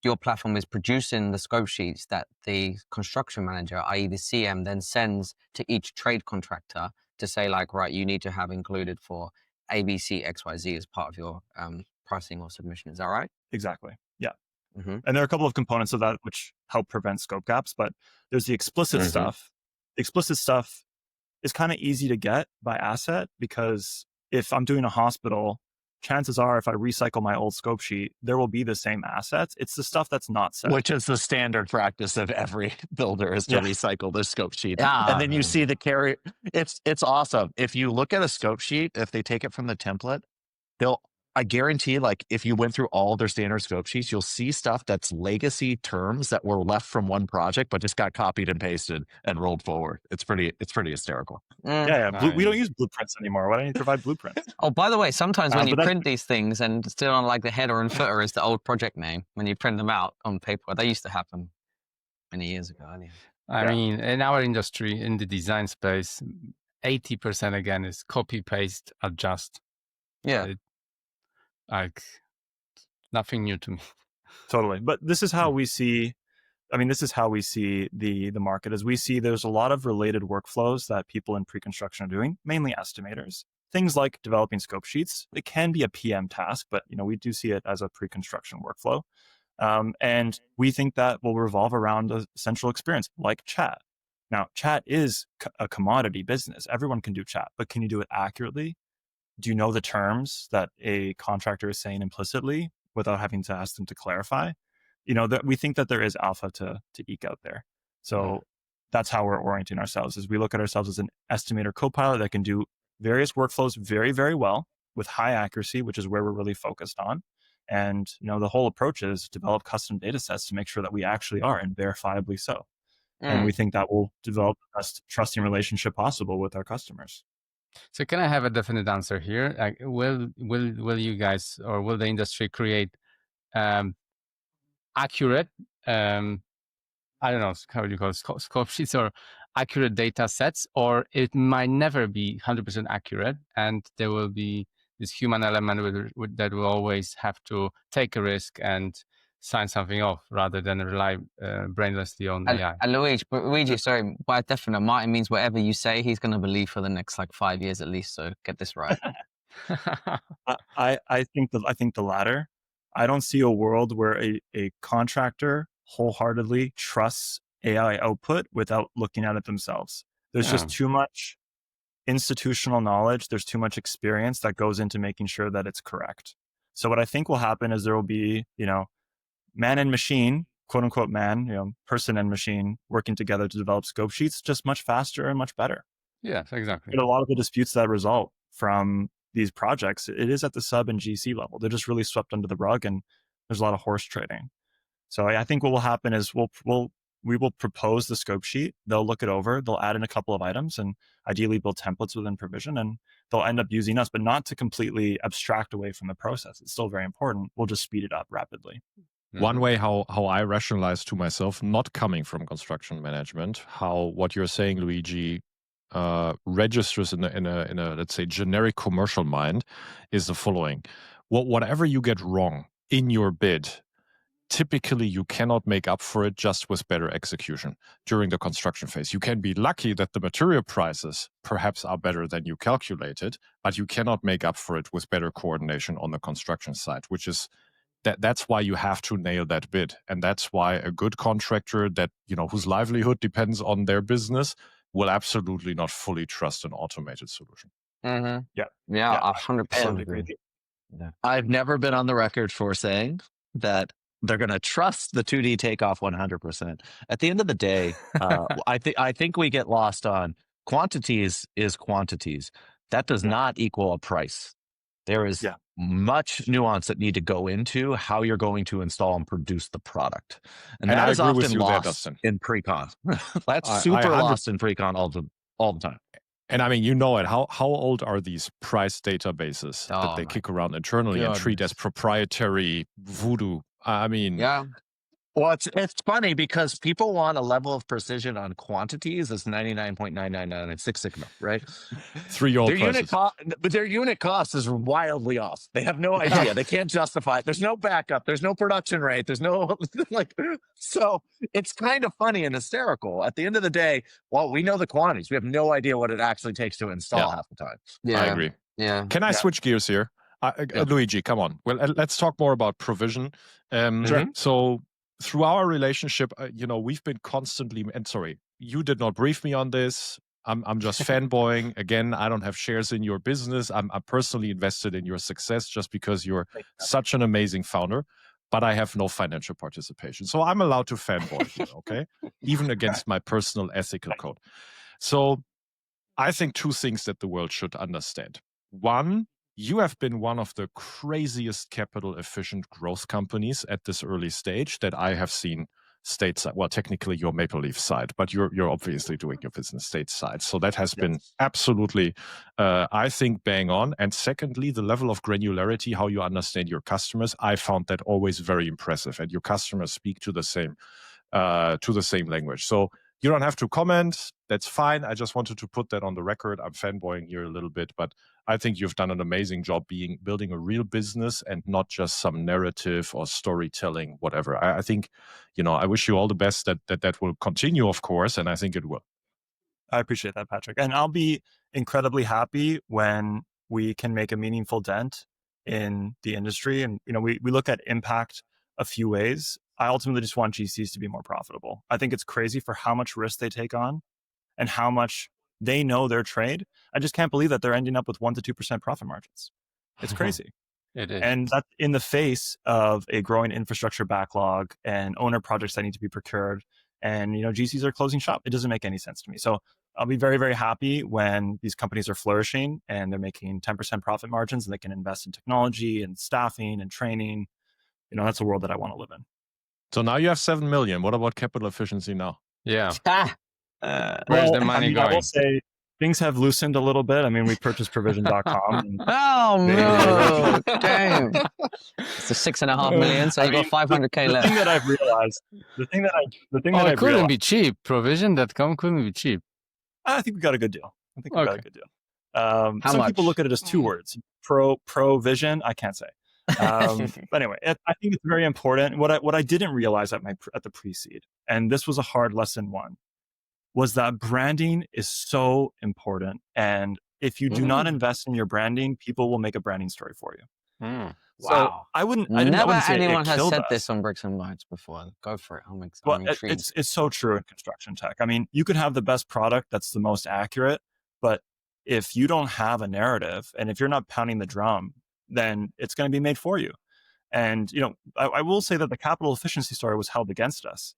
S1: your platform is producing the scope sheets that the construction manager, i.e. the CM, then sends to each trade contractor to say like, right, you need to have included for ABC, XYZ as part of your pricing or submission. Is that right?
S4: Exactly. Yeah.
S1: Mm-hmm.
S4: And there are a couple of components of that which help prevent scope gaps, but there's the explicit stuff. The explicit stuff is kind of easy to get by asset because if I'm doing a hospital, chances are if I recycle my old scope sheet, there will be the same assets. It's the stuff that's not set.
S5: Which is the standard practice of every builder is to recycle their scope sheet.
S1: Yeah.
S5: And then you see the carry. It's awesome. If you look at a scope sheet, if they take it from the template, I guarantee, like if you went through all of their standard scope sheets, you'll see stuff that's legacy terms that were left from one project, but just got copied and pasted and rolled forward. It's pretty hysterical.
S4: Yeah.
S3: Nice.
S4: We don't use blueprints anymore. Why don't you provide blueprints?
S1: Oh, by the way, sometimes when you
S4: but
S1: print these things and still on like the header and footer is the old project name, when you print them out on paper, that used to happen many years ago. Anyway.
S3: I mean, in our industry, in the design space, 80% again is copy, paste, adjust.
S1: Yeah.
S3: Like nothing new to me.
S4: Totally. But this is how we see, the market. As we see there's a lot of related workflows that people in pre-construction are doing, mainly estimators. Things like developing scope sheets. It can be a PM task, but we do see it as a pre-construction workflow. And we think that will revolve around a central experience like chat. Now, chat is a commodity business. Everyone can do chat, but can you do it accurately? Do you know the terms that a contractor is saying implicitly without having to ask them to clarify? That we think that there is alpha to eke out there. So that's how we're orienting ourselves, is we look at ourselves as an estimator copilot that can do various workflows very, very well with high accuracy, which is where we're really focused on. And, the whole approach is develop custom data sets to make sure that we actually are, and verifiably so. And we think that will develop the best trusting relationship possible with our customers.
S3: So can I have a definite answer here? Like, will you guys or will the industry create accurate, I don't know, how do you call it, scope sheets or accurate data sets, or it might never be 100% accurate, and there will be this human element that will always have to take a risk and sign something off rather than rely brainlessly on AI.
S1: And Luigi, sorry, by definite, Martin means whatever you say, he's going to believe for the next 5 years at least. So get this right.
S4: I think the latter. I don't see a world where a contractor wholeheartedly trusts AI output without looking at it themselves. There's just too much institutional knowledge. There's too much experience that goes into making sure that it's correct. So what I think will happen is there will be, man and machine, quote unquote man, person and machine working together to develop scope sheets, just much faster and much better.
S3: Yes, exactly.
S4: And a lot of the disputes that result from these projects, it is at the sub and GC level. They're just really swept under the rug, and there's a lot of horse trading. So I think what will happen is we will propose the scope sheet. They'll look it over. They'll add in a couple of items and ideally build templates within provision, and they'll end up using us, but not to completely abstract away from the process. It's still very important. We'll just speed it up rapidly.
S2: One way how I rationalize to myself, not coming from construction management, how what you're saying, Luigi, registers in a let's say generic commercial mind is the following: whatever you get wrong in your bid, typically you cannot make up for it just with better execution during the construction phase. You can be lucky that the material prices perhaps are better than you calculated, but you cannot make up for it with better coordination on the construction side, which is that's why you have to nail that bid. And that's why a good contractor that, whose livelihood depends on their business will absolutely not fully trust an automated solution.
S1: Mm-hmm.
S4: Yeah.
S1: Yeah, 100%
S4: agree.
S1: agree. Yeah.
S5: I've never been on the record for saying that they're going to trust the 2D takeoff 100%. At the end of the day, I think we get lost on quantities is quantities. That does not equal a price. There is much nuance that need to go into how you're going to install and produce the product. And that is often lost in pre-con. That's super lost in pre-con all the time.
S2: And I mean, it. How old are these price databases that they kick around internally and treat as proprietary voodoo? I mean,
S1: yeah.
S5: Well, it's funny because people want a level of precision on quantities that's 99.999 and Six Sigma, right?
S2: 3-year-old prices.
S5: But their unit cost is wildly off. They have no idea. They can't justify it. There's no backup. There's no production rate. There's no so it's kind of funny and hysterical. At the end of the day, well, we know the quantities. We have no idea what it actually takes to install half the time.
S1: Yeah,
S2: I agree.
S1: Yeah.
S2: Can I switch gears here? Luigi, come on. Well, let's talk more about provision.
S4: Sure.
S2: So through our relationship, we've been constantly, and sorry, you did not brief me on this. I'm just fanboying. Again, I don't have shares in your business. I'm personally invested in your success just because you're such an amazing founder, but I have no financial participation. So I'm allowed to fanboy here, okay? Even against my personal ethical code. So I think two things that the world should understand. One, you have been one of the craziest capital efficient growth companies at this early stage that I have seen stateside. Well, technically you're Maple Leaf side, but you're obviously doing your business stateside. So that has been absolutely, I think, bang on. And secondly, the level of granularity, how you understand your customers, I found that always very impressive. And your customers speak to the same language. So you don't have to comment. That's fine. I just wanted to put that on the record. I'm fanboying here a little bit, but I think you've done an amazing job building a real business and not just some narrative or storytelling, whatever. I think, I wish you all the best that will continue, of course, and I think it will.
S4: I appreciate that, Patrick. And I'll be incredibly happy when we can make a meaningful dent in the industry. And, we look at impact a few ways. I ultimately just want GCs to be more profitable. I think it's crazy for how much risk they take on and how much they know their trade. I just can't believe that they're ending up with 1% to 2% profit margins. It's crazy.
S3: It is.
S4: And that's in the face of a growing infrastructure backlog and owner projects that need to be procured. And, GCs are closing shop. It doesn't make any sense to me. So I'll be very, very happy when these companies are flourishing and they're making 10% profit margins and they can invest in technology and staffing and training. That's a world that I want to live in.
S2: So now you have 7 million. What about capital efficiency now?
S3: Yeah. Where's the money going?
S4: I will say things have loosened a little bit. I mean, we purchased provision.com.
S1: Oh, no. Damn. It's the 6.5 million. So you got 500K left.
S4: The thing that I've realized,
S3: it couldn't be cheap. Provision.com couldn't be cheap.
S4: I think we got a good deal. Got a good deal.
S1: How
S4: some
S1: much?
S4: people look at it as two words. Provision. I can't say. But anyway, I think it's very important. What I didn't realize at the pre-seed, and this was a hard lesson one, was that branding is so important. And if you do not invest in your branding, people will make a branding story for you.
S3: Wow.
S4: So I wouldn't say
S1: anyone has said
S4: us.
S1: this on Bricks and Bytes before. Go for it. I'm intrigued.
S4: It's so true in construction tech. I mean, you could have the best product that's the most accurate, but if you don't have a narrative and if you're not pounding the drum, then it's going to be made for you. And, I will say that the capital efficiency story was held against us,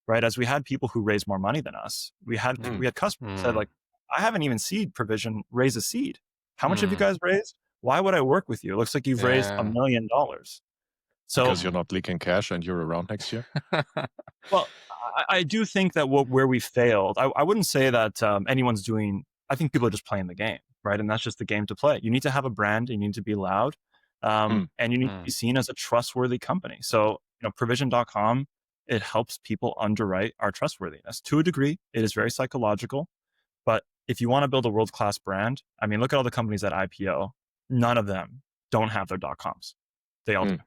S4: right? As we had people who raised more money than us, we had customers who said, like, I haven't even seed provision raise a seed. How much have you guys raised? Why would I work with you? It looks like you've raised $1 million. So
S2: because you're not leaking cash and you're around next year.
S4: Well, I do think that where we failed, I wouldn't say that anyone's doing. I think people are just playing the game, right? And that's just the game to play. You need to have a brand. You need to be loud, and you need to be seen as a trustworthy company. So, Provision.com, it helps people underwrite our trustworthiness to a degree. It is very psychological, but if you want to build a world-class brand, I mean, look at all the companies that IPO. None of them don't have their .coms. They all do,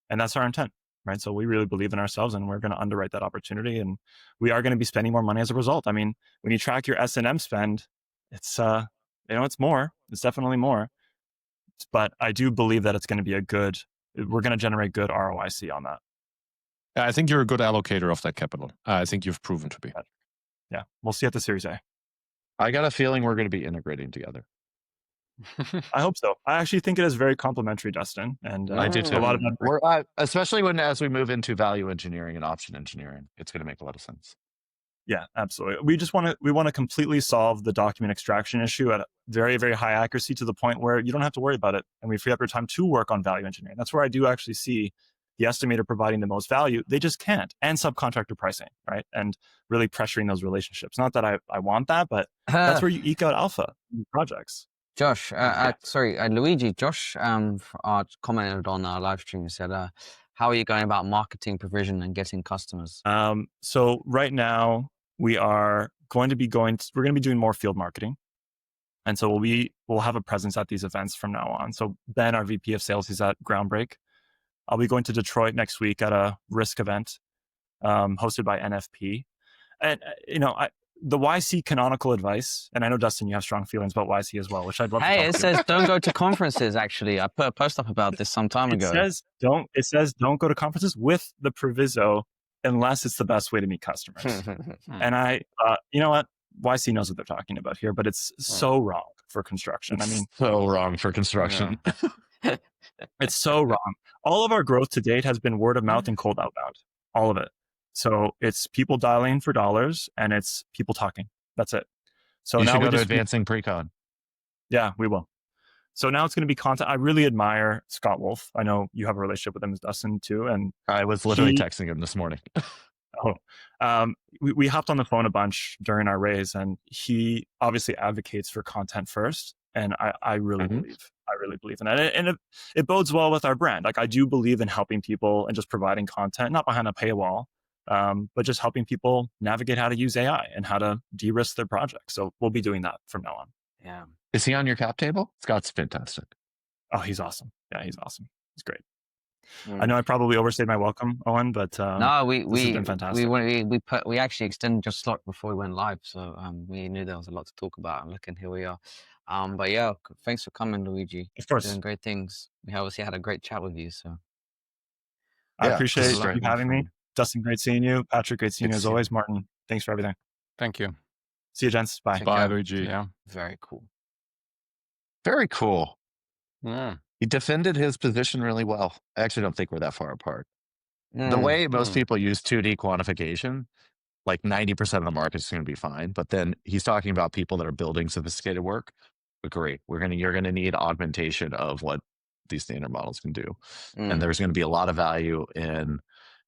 S4: and that's our intent. Right. So we really believe in ourselves and we're going to underwrite that opportunity, and we are going to be spending more money as a result. I mean, when you track your S&M spend, it's, it's more, it's definitely more, but I do believe that it's going to be we're going to generate good ROIC on that.
S2: I think you're a good allocator of that capital. I think you've proven to be.
S4: Yeah. We'll see at the Series A.
S5: I got a feeling we're going to be integrating together.
S4: I hope so. I actually think it is very complementary, Dustin. And
S5: I do too.
S4: A lot of
S5: especially as we move into value engineering and option engineering, it's going to make a lot of sense.
S4: Yeah, absolutely. We want to completely solve the document extraction issue at a very, very high accuracy to the point where you don't have to worry about it. And we free up your time to work on value engineering. That's where I do actually see the estimator providing the most value. They just can't. And subcontractor pricing, right? And really pressuring those relationships. Not that I want that, but that's where you eke out alpha in projects.
S1: Josh, Luigi, Josh commented on our live stream and said, how are you going about marketing Provision and getting customers?
S4: So right now we're going to be doing more field marketing. And so we'll have a presence at these events from now on. So Ben, our VP of sales, he's at Groundbreak. I'll be going to Detroit next week at a risk event hosted by NFP. And, the YC canonical advice, and I know, Dustin, you have strong feelings about YC as well, which I'd love to talk
S1: it says don't go to conferences, actually. I put a post up about this some time ago.
S4: It says don't go to conferences with the proviso unless it's the best way to meet customers. And I, you know what? YC knows what they're talking about here, but it's so wrong for construction. I mean,
S5: so wrong for construction.
S4: Yeah. It's so wrong. All of our growth to date has been word of mouth and cold outbound. All of it. So it's people dialing for dollars and it's people talking. That's it. So
S5: you
S4: now
S5: should
S4: we're
S5: go to advancing pre-con.
S4: Yeah, we will. So now it's going to be content. I really admire Scott Wolf. I know you have a relationship with him as Dustin too. And
S5: I was literally texting him this morning.
S4: We hopped on the phone a bunch during our raise, and he obviously advocates for content first. And I really believe in that. And it bodes well with our brand. Like, I do believe in helping people and just providing content, not behind a paywall, but just helping people navigate how to use AI and how to de-risk their projects. So we'll be doing that from now on.
S1: Yeah.
S5: Is he on your cap table? Scott's fantastic.
S4: Oh, he's awesome. Yeah, he's awesome. He's great. I know I probably overstayed my welcome, Owen, but
S1: no,
S4: this has been fantastic.
S1: We actually extended your slot before we went live, so we knew there was a lot to talk about. And look, and here we are. But yeah, thanks for coming, Luigi.
S4: Of course,
S1: doing great things. We obviously had a great chat with you, so
S4: I appreciate you having me. Dustin, great seeing you. Patrick, great seeing you as always. Martin, thanks for everything.
S3: Thank you.
S4: See you, gents. Bye.
S2: Bye, Luigi.
S3: Yeah.
S1: Very cool.
S5: Very cool.
S3: Yeah.
S5: He defended his position really well. I actually don't think we're that far apart. The way most people use 2D quantification, like 90% of the market is going to be fine. But then he's talking about people that are building sophisticated work. Agree. You're going to need augmentation of what these standard models can do. And there's going to be a lot of value in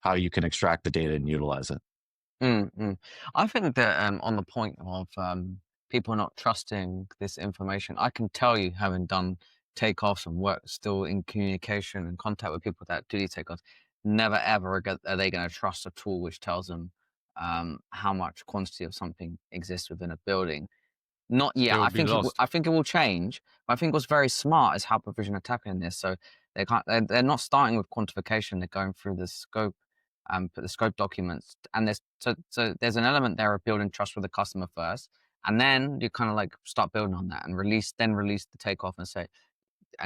S5: how you can extract the data and utilize it.
S1: I think that on the point of people not trusting this information, I can tell you, having done takeoffs and work still in communication and contact with people that do these takeoffs, never ever are they going to trust a tool which tells them how much quantity of something exists within a building. Not yet. I think it will change. But I think what's very smart is how Provision are tackling this. So they're not starting with quantification. They're going through the scope, the scope documents, and there's an element there of building trust with the customer first, and then you kind of like start building on that and release the takeoff and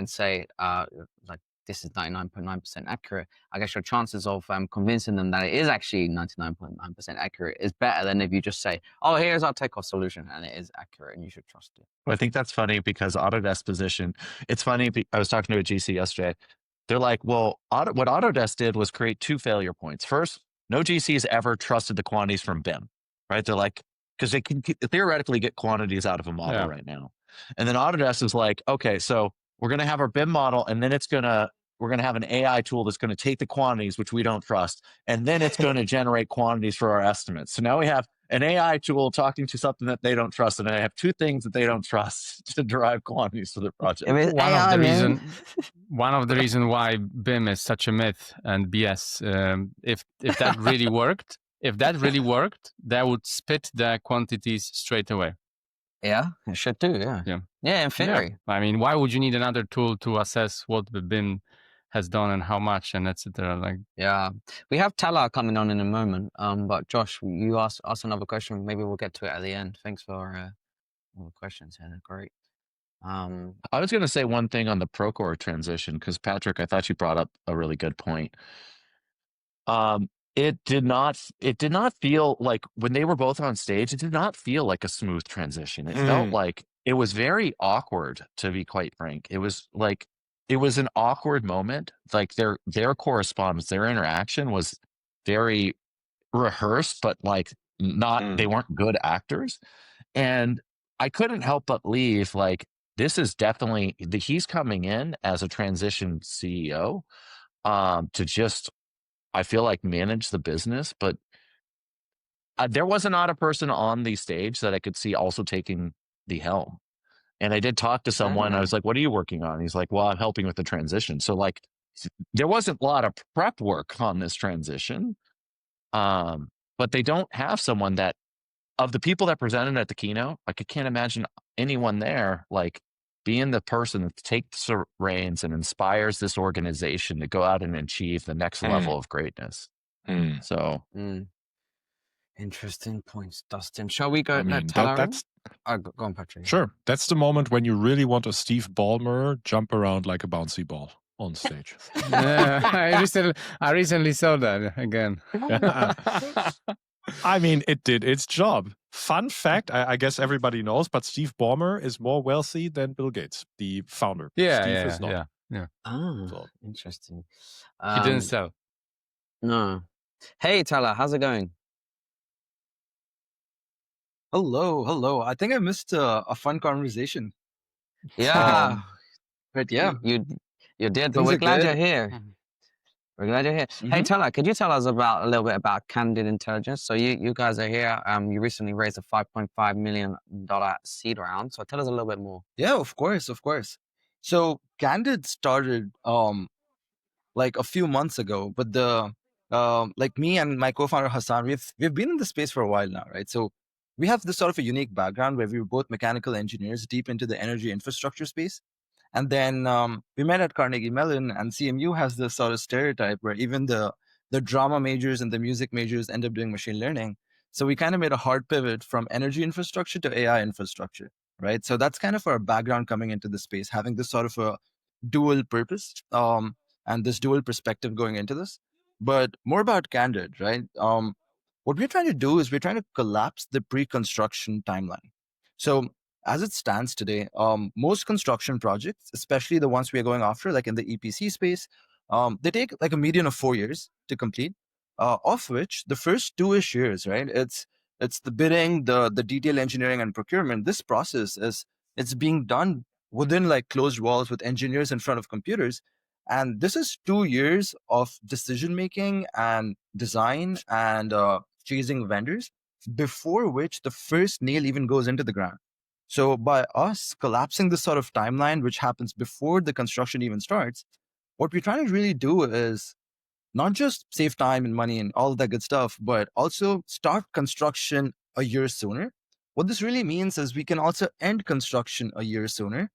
S1: say like, this is 99.9% accurate. I guess your chances of convincing them that it is actually 99.9% accurate is better than if you just say, oh, here's our takeoff solution and it is accurate and you should trust it.
S5: Well, I think that's funny because Autodesk position, it's funny. I was talking to a GC yesterday. they're like, well, what Autodesk did was create 2 failure points. First, no GC has ever trusted the quantities from BIM, right? They're like, because they can theoretically get quantities out of a model right now. And then Autodesk is like, okay, so we're going to have our BIM model, and then we're going to have an AI tool that's going to take the quantities, which we don't trust, and then it's going to generate quantities for our estimates. So now we have an AI tool talking to something that they don't trust, and I have 2 things that they don't trust to derive quantities for the project.
S3: One of the reason why BIM is such a myth and BS. If that really worked, that would spit the quantities straight away.
S1: Yeah, it should do. Yeah, in theory.
S3: I mean, why would you need another tool to assess what the BIM has done and how much and etc. Like,
S1: yeah, we have Tala coming on in a moment. But Josh, you asked another question. Maybe we'll get to it at the end. Thanks for all the questions, Hannah. Great.
S5: I was going to say one thing on the Procore transition, because Patric, I thought you brought up a really good point. It did not feel like, when they were both on stage, it did not feel like a smooth transition. It felt like it was very awkward, to be quite frank. It was like, it was an awkward moment. Like their correspondence, their interaction was very rehearsed, but like they weren't good actors. And I couldn't help but leave like, this is definitely, he's coming in as a transition CEO to just, I feel like, manage the business. But there was not a person on the stage that I could see also taking the helm. And I did talk to someone. I was like, what are you working on? He's like, well, I'm helping with the transition. So like, there wasn't a lot of prep work on this transition. But they don't have someone that, of the people that presented at the keynote, like I can't imagine anyone there like being the person that takes the reins and inspires this organization to go out and achieve the next level of greatness. So
S1: interesting points, Dustin. Shall we go? Go on, Patrick.
S2: Sure. That's the moment when you really want a Steve Ballmer jump around like a bouncy ball on stage.
S3: I recently saw that again.
S2: I mean, it did its job. Fun fact, I guess everybody knows, but Steve Ballmer is more wealthy than Bill Gates, the founder. Steve is not.
S3: Yeah.
S1: Oh, interesting.
S3: He didn't sell.
S1: No. Hey, Tala, how's it going?
S6: Hello. I think I missed a fun conversation.
S1: Yeah.
S6: But yeah,
S1: you did, but we're glad you're here. We're glad you're here. Hey, Tala, could you tell us a little bit about Candid Intelligence? So you guys are here. You recently raised a $5.5 million seed round. So tell us a little bit more.
S6: Yeah, of course. So Candid started like a few months ago, but like me and my co-founder Hassan, we've been in the space for a while now, right? So we have this sort of a unique background where we were both mechanical engineers deep into the energy infrastructure space. And then we met at Carnegie Mellon, and CMU has this sort of stereotype where even the drama majors and the music majors end up doing machine learning. So we kind of made a hard pivot from energy infrastructure to AI infrastructure, right? So that's kind of our background coming into the space, having this sort of a dual purpose and this dual perspective going into this. But more about Candid, right? What we're trying to do is we're trying to collapse the pre-construction timeline. So as it stands today, most construction projects, especially the ones we are going after, like in the EPC space, they take like a median of 4 years to complete, of which the first 2-ish years, right? It's the bidding, the detail engineering and procurement. This process it's being done within like closed walls with engineers in front of computers. And this is 2 years of decision making and design and chasing vendors, before which the first nail even goes into the ground. So by us collapsing this sort of timeline, which happens before the construction even starts, what we're trying to really do is not just save time and money and all that good stuff, but also start construction a year sooner. What this really means is we can also end construction a year sooner.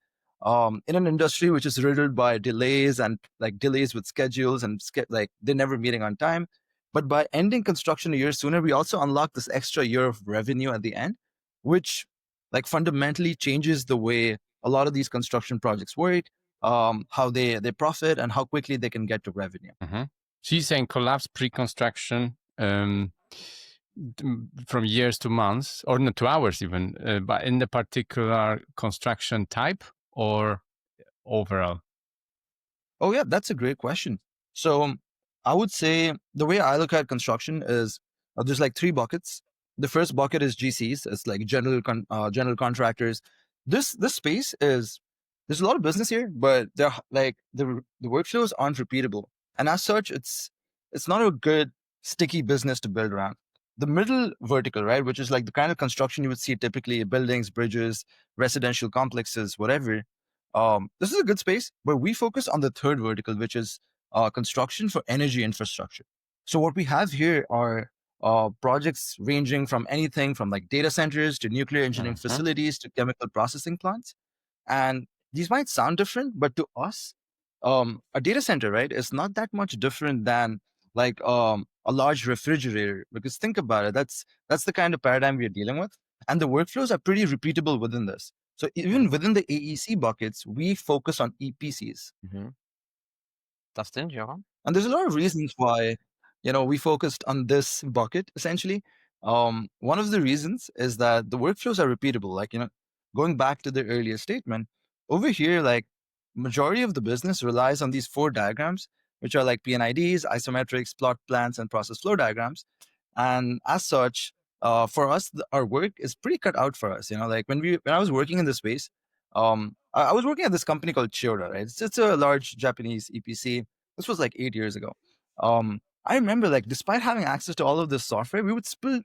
S6: In an industry which is riddled by delays and like delays with schedules and like they're never meeting on time. But by ending construction a year sooner, we also unlock this extra year of revenue at the end, which like fundamentally changes the way a lot of these construction projects work, how they profit and how quickly they can get to revenue.
S3: So you're saying collapse pre-construction from years to months, or not to hours even, but in the particular construction type or overall?
S6: Oh yeah, that's a great question. So I would say the way I look at construction is there's like 3 buckets. The first bucket is GCs. It's like general contractors. This space is there's a lot of business here, but they're like the workflows aren't repeatable, and as such, it's not a good sticky business to build around. The middle vertical, right, which is like the kind of construction you would see typically buildings, bridges, residential complexes, whatever. This is a good space, but we focus on the third vertical, which is construction for energy infrastructure. So what we have here are projects ranging from anything from like data centers to nuclear engineering facilities to chemical processing plants. And these might sound different, but to us, a data center, right, is not that much different than like a large refrigerator. Because think about it, that's the kind of paradigm we're dealing with, and the workflows are pretty repeatable within this. So even within the AEC buckets, we focus on EPCs.
S1: Dustin, Johan?
S6: And there's a lot of reasons why, we focused on this bucket essentially. One of the reasons is that the workflows are repeatable. Like, going back to the earlier statement, over here, like majority of the business relies on these 4 diagrams, which are like PNIDs, isometrics, plot plans, and process flow diagrams. And as such, for us, our work is pretty cut out for us. Like when I was working in this space, I was working at this company called Chiyoda, right? It's a large Japanese EPC. This was like 8 years ago. I remember, like, despite having access to all of this software, we would still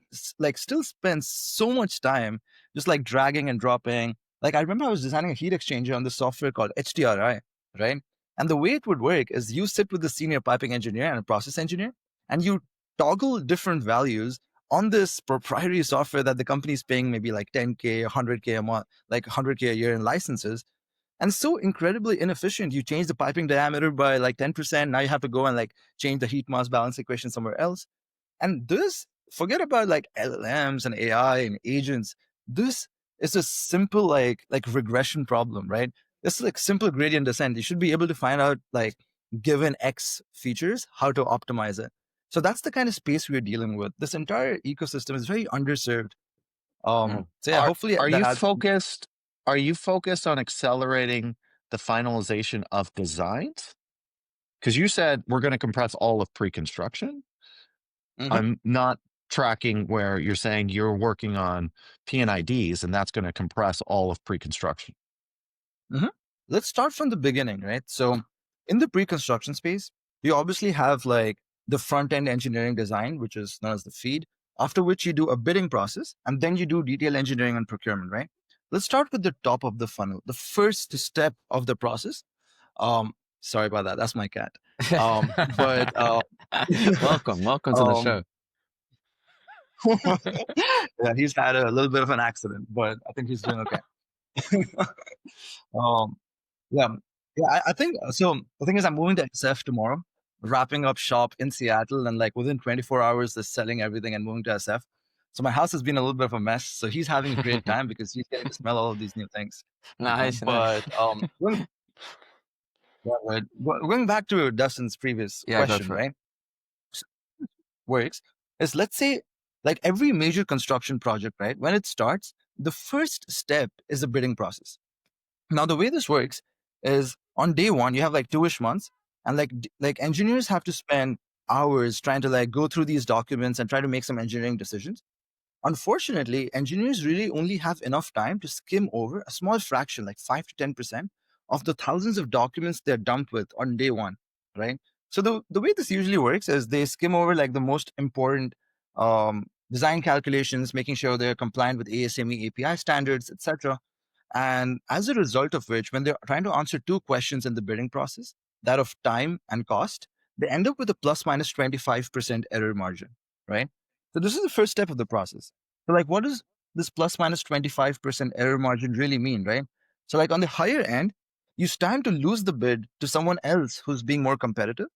S6: spend so much time just like dragging and dropping. Like, I remember I was designing a heat exchanger on this software called HDRI, right? And the way it would work is you sit with the senior piping engineer and a process engineer, and you toggle different values on this proprietary software that the company is paying maybe like 10K, 100K a month, like 100K a year in licenses. And so incredibly inefficient. You change the piping diameter by like 10%. Now you have to go and like change the heat mass balance equation somewhere else. And this, forget about like LLMs and AI and agents. This is a simple like regression problem, right? This is like simple gradient descent. You should be able to find out, like, given X features, how to optimize it. So that's the kind of space we're dealing with. This entire ecosystem is very underserved. So yeah, hopefully
S5: Are
S6: that
S5: you
S6: adds.
S5: focused? Are you focused on accelerating the finalization of designs? Because you said we're going to compress all of pre-construction. I'm not tracking where you're saying you're working on PNIDs and that's going to compress all of pre-construction.
S6: Let's start from the beginning, right? So in the pre-construction space, you obviously have like the front-end engineering design, which is known as the feed, after which you do a bidding process, and then you do detail engineering and procurement, right? Let's start with the top of the funnel, the first step of the process. Sorry about that. That's my cat. But
S1: welcome to the show.
S6: Yeah, he's had a little bit of an accident, but I think he's doing okay. Yeah, I think so. The thing is, I'm moving to SF tomorrow, wrapping up shop in Seattle, and like within 24 hours, they're selling everything and moving to SF. So my house has been a little bit of a mess. So he's having a great time because he's getting to smell all of these new things.
S1: Nice.
S6: But going back to Dustin's previous question, right? So works is, let's say, like every major construction project, right? When it starts, the first step is the bidding process. Now, the way this works is on day one, you have like 2-ish months, and like engineers have to spend hours trying to like go through these documents and try to make some engineering decisions. Unfortunately, engineers really only have enough time to skim over a small fraction, like 5 to 10% of the thousands of documents they're dumped with on day one, right? So the way this usually works is they skim over like the most important design calculations, making sure they're compliant with ASME API standards, etc. And as a result of which, when they're trying to answer 2 questions in the bidding process, that of time and cost, they end up with a plus minus 25% error margin, right? So this is the first step of the process. So like, what does this plus minus 25% error margin really mean, right? So like on the higher end, you stand to lose the bid to someone else who's being more competitive.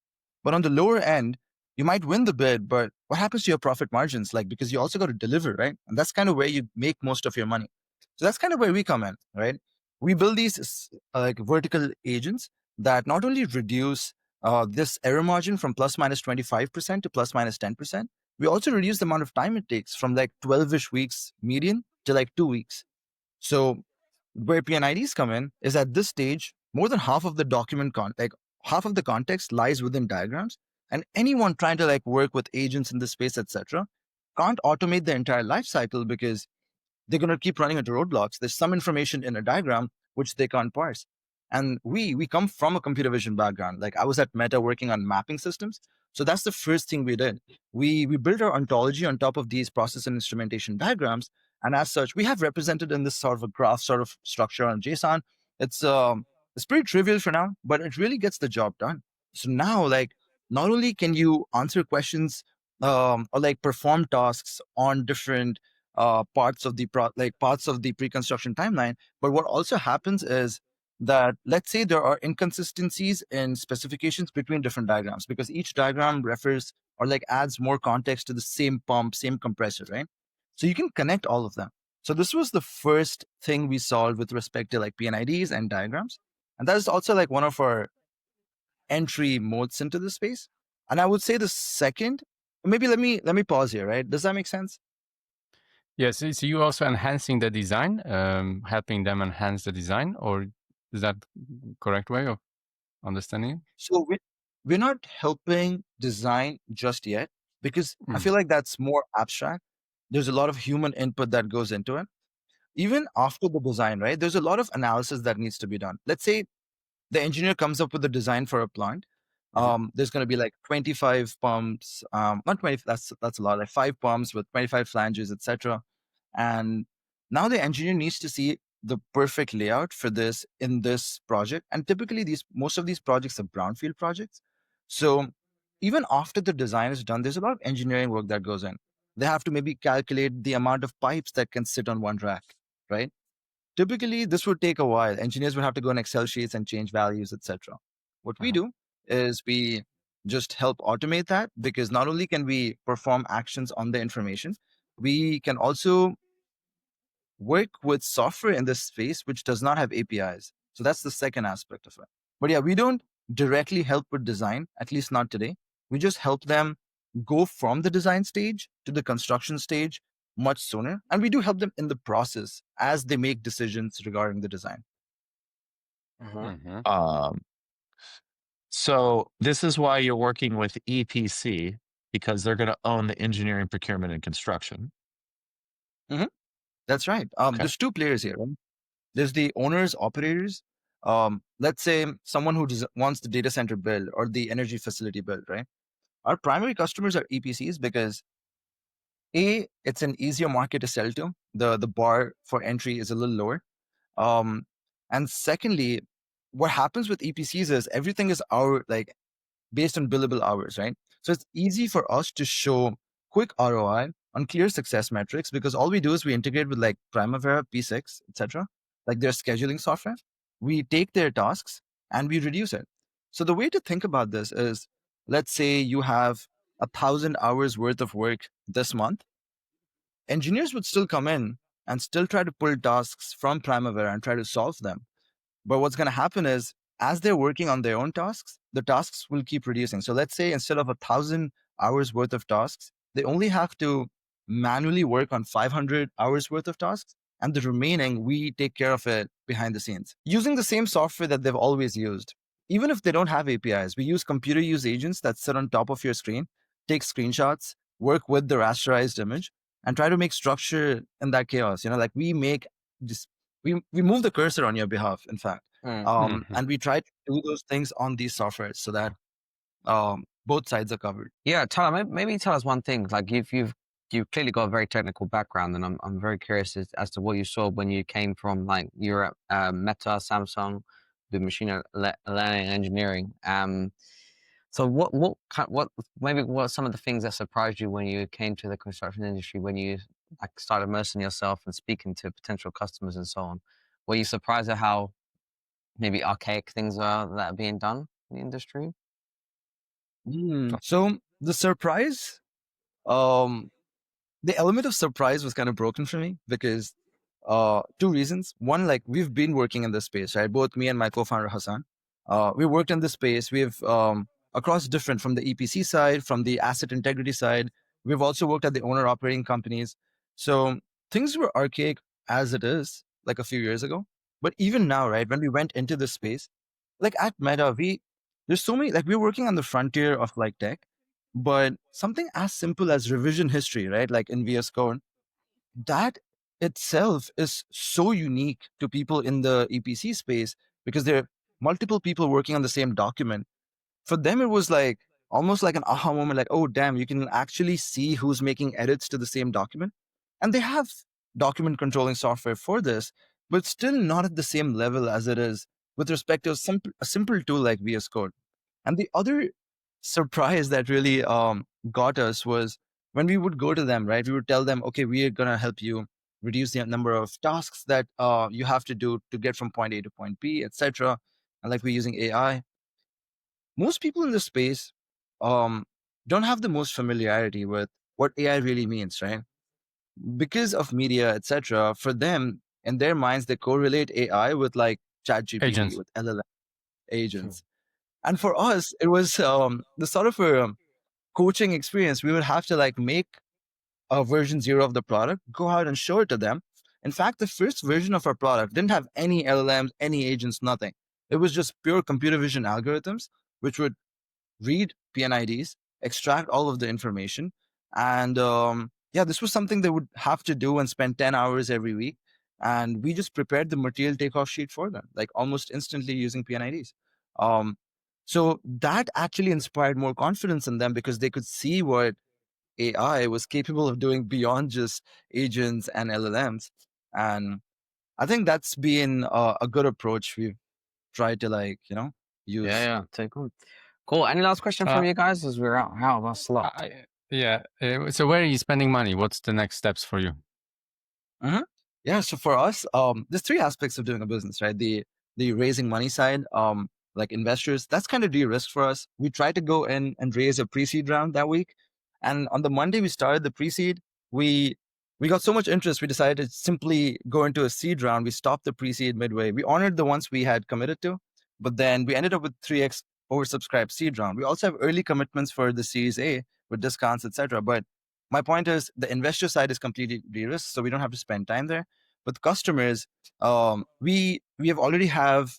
S6: But on the lower end, you might win the bid, but what happens to your profit margins? Like, because you also got to deliver, right? And that's kind of where you make most of your money. So that's kind of where we come in, right? We build these like vertical agents that not only reduce this error margin from plus minus 25% to plus minus 10%, we also reduce the amount of time it takes from like 12-ish weeks median to like 2 weeks. So where PNIDs come in is at this stage, more than half of the document half of the context lies within diagrams, and anyone trying to like work with agents in the space, etc., can't automate the entire life cycle because they're going to keep running into roadblocks. There's some information in a diagram which they can't parse. And we come from a computer vision background. Like I was at Meta working on mapping systems. So that's the first thing we did. We built our ontology on top of these process and instrumentation diagrams. And as such, we have represented in this sort of a graph sort of structure on JSON. It's pretty trivial for now, but it really gets the job done. So now, like, not only can you answer questions or like perform tasks on different parts of the pre-construction timeline, but what also happens is that, let's say there are inconsistencies in specifications between different diagrams because each diagram refers or like adds more context to the same pump, same compressor, right? So you can connect all of them. So this was the first thing we solved with respect to like PNIDs and diagrams. And that is also like one of our entry modes into the space. And I would say the second, maybe let me pause here, right? Does that make sense?
S3: Yes. So you also enhancing the design, helping them enhance the design, or is that correct way of understanding it?
S6: So we're not helping design just yet because I feel like that's more abstract. There's a lot of human input that goes into it. Even after the design, right? There's a lot of analysis that needs to be done. Let's say the engineer comes up with a design for a plant. There's going to be like 25 pumps, not 20, that's a lot, like 5 pumps with 25 flanges, etc. And now the engineer needs to see the perfect layout for this in this project. And typically most of these projects are brownfield projects. So even after the design is done, there's a lot of engineering work that goes in. They have to maybe calculate the amount of pipes that can sit on one rack, right? Typically, this would take a while. Engineers would have to go in Excel sheets and change values, etc. What we do is we just help automate that because not only can we perform actions on the information, we can also work with software in this space which does not have APIs. So that's the second aspect of it. But yeah, we don't directly help with design, at least not today. We just help them go from the design stage to the construction stage much sooner. And we do help them in the process as they make decisions regarding the design.
S5: So this is why you're working with EPC, because they're going to own the engineering, procurement, and construction.
S6: That's right. There's 2 players here. Right? There's the owners, operators. Let's say someone who wants the data center build or the energy facility build, right? Our primary customers are EPCs because it's an easier market to sell to. The bar for entry is a little lower. And secondly, what happens with EPCs is everything is based on billable hours, right? So it's easy for us to show quick ROI on clear success metrics because all we do is we integrate with like Primavera, P6, etc., like their scheduling software. We take their tasks and we reduce it. So the way to think about this is, let's say you have 1,000 hours worth of work this month. Engineers would still come in and still try to pull tasks from Primavera and try to solve them. But what's going to happen is, as they're working on their own tasks, the tasks will keep reducing. So let's say instead of 1,000 hours worth of tasks, they only have to manually work on 500 hours worth of tasks. And the remaining, we take care of it behind the scenes using the same software that they've always used. Even if they don't have APIs, we use computer use agents that sit on top of your screen, take screenshots, work with the rasterized image, and try to make structure in that chaos. Like we make this, we move the cursor on your behalf, in fact. And we try to do those things on these softwares so that both sides are covered.
S1: Yeah, Tyler, maybe tell us one thing. Like you've clearly got a very technical background, and I'm very curious as to what you saw when you came from like you're at Meta, Samsung, the machine learning engineering. So what are some of the things that surprised you when you came to the construction industry, when you like started immersing yourself and speaking to potential customers and so on? Were you surprised at how maybe archaic things are that are being done in the industry?
S6: So the surprise, the element of surprise was kind of broken for me because 2 reasons. One, like we've been working in this space, right? Both me and my co-founder Hassan, we worked in this space. We've across different, from the EPC side, from the asset integrity side. We've also worked at the owner operating companies. So things were archaic as it is like a few years ago. But even now, right, when we went into this space, like at Meta, there's so many, like we're working on the frontier of like tech, but something as simple as revision history, right? Like in VS Code, that itself is so unique to people in the EPC space because there are multiple people working on the same document. For them, it was like almost like an aha moment, like, oh, damn, you can actually see who's making edits to the same document. And they have document controlling software for this, but still not at the same level as it is with respect to a simple tool like VS Code. And the other surprise that really got us was when we would go to them, right? We would tell them, okay, we are going to help you reduce the number of tasks that you have to do to get from point A to point B, etc. And like we're using AI. Most people in this space don't have the most familiarity with what AI really means, right? Because of media, etc. For them, in their minds, they correlate AI with like ChatGPT,
S3: Agents.
S6: with LLM agents. And for us, it was the sort of a coaching experience. We would have to like make a version 0 of the product, go out and show it to them. In fact, the first version of our product didn't have any LLMs, any agents, nothing. It was just pure computer vision algorithms, which would read PNIDs, extract all of the information. And yeah, this was something they would have to do and spend 10 hours every week. And we just prepared the material takeoff sheet for them, like almost instantly using PNIDs. So that actually inspired more confidence in them because they could see what AI was capable of doing beyond just agents and LLMs. And I think that's been a good approach we've tried to like, use.
S1: Yeah, take on. Cool. Any last question from you guys as we're out of our slot?
S3: So where are you spending money? What's the next steps for you?
S6: Yeah, so for us, there's three aspects of doing a business, right? The raising money side, like investors, that's kind of de-risk for us. We tried to go in and raise a pre-seed round that week, and on the Monday we started the pre-seed. We got so much interest, we decided to simply go into a seed round. We stopped the pre-seed midway. We honored the ones we had committed to, but then we ended up with 3x oversubscribed seed round. We also have early commitments for the Series A with discounts, etc. But my point is the investor side is completely de-risked, so we don't have to spend time there. With customers, we already have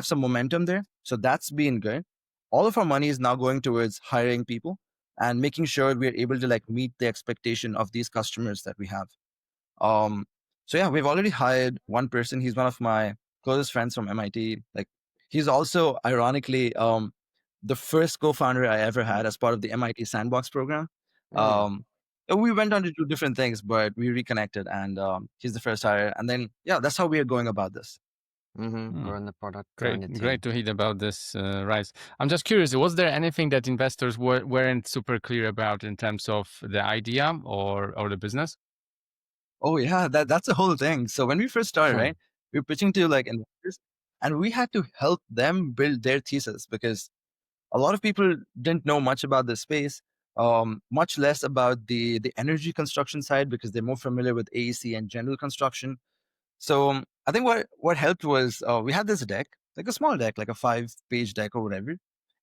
S6: some momentum there, so that's been good. All of our money is now going towards hiring people and making sure we're able to like meet the expectation of these customers that we have. So yeah, we've already hired one person. He's one of my closest friends from MIT. Like he's also ironically the first co-founder I ever had as part of the MIT Sandbox program. We went on to do different things, but we reconnected, and he's the first hire. And then, yeah, that's how we are going about this.
S1: Growing the product.
S3: Great to hear about this rise. I'm just curious, was there anything that investors weren't super clear about in terms of the idea or the business?
S6: Oh yeah, that's the whole thing. So when we first started, right, we were pitching to like investors, and we had to help them build their thesis because a lot of people didn't know much about the space, much less about the energy construction side because they're more familiar with AEC and general construction. So I think what helped was we had this deck, like a small deck, like a 5-page deck or whatever.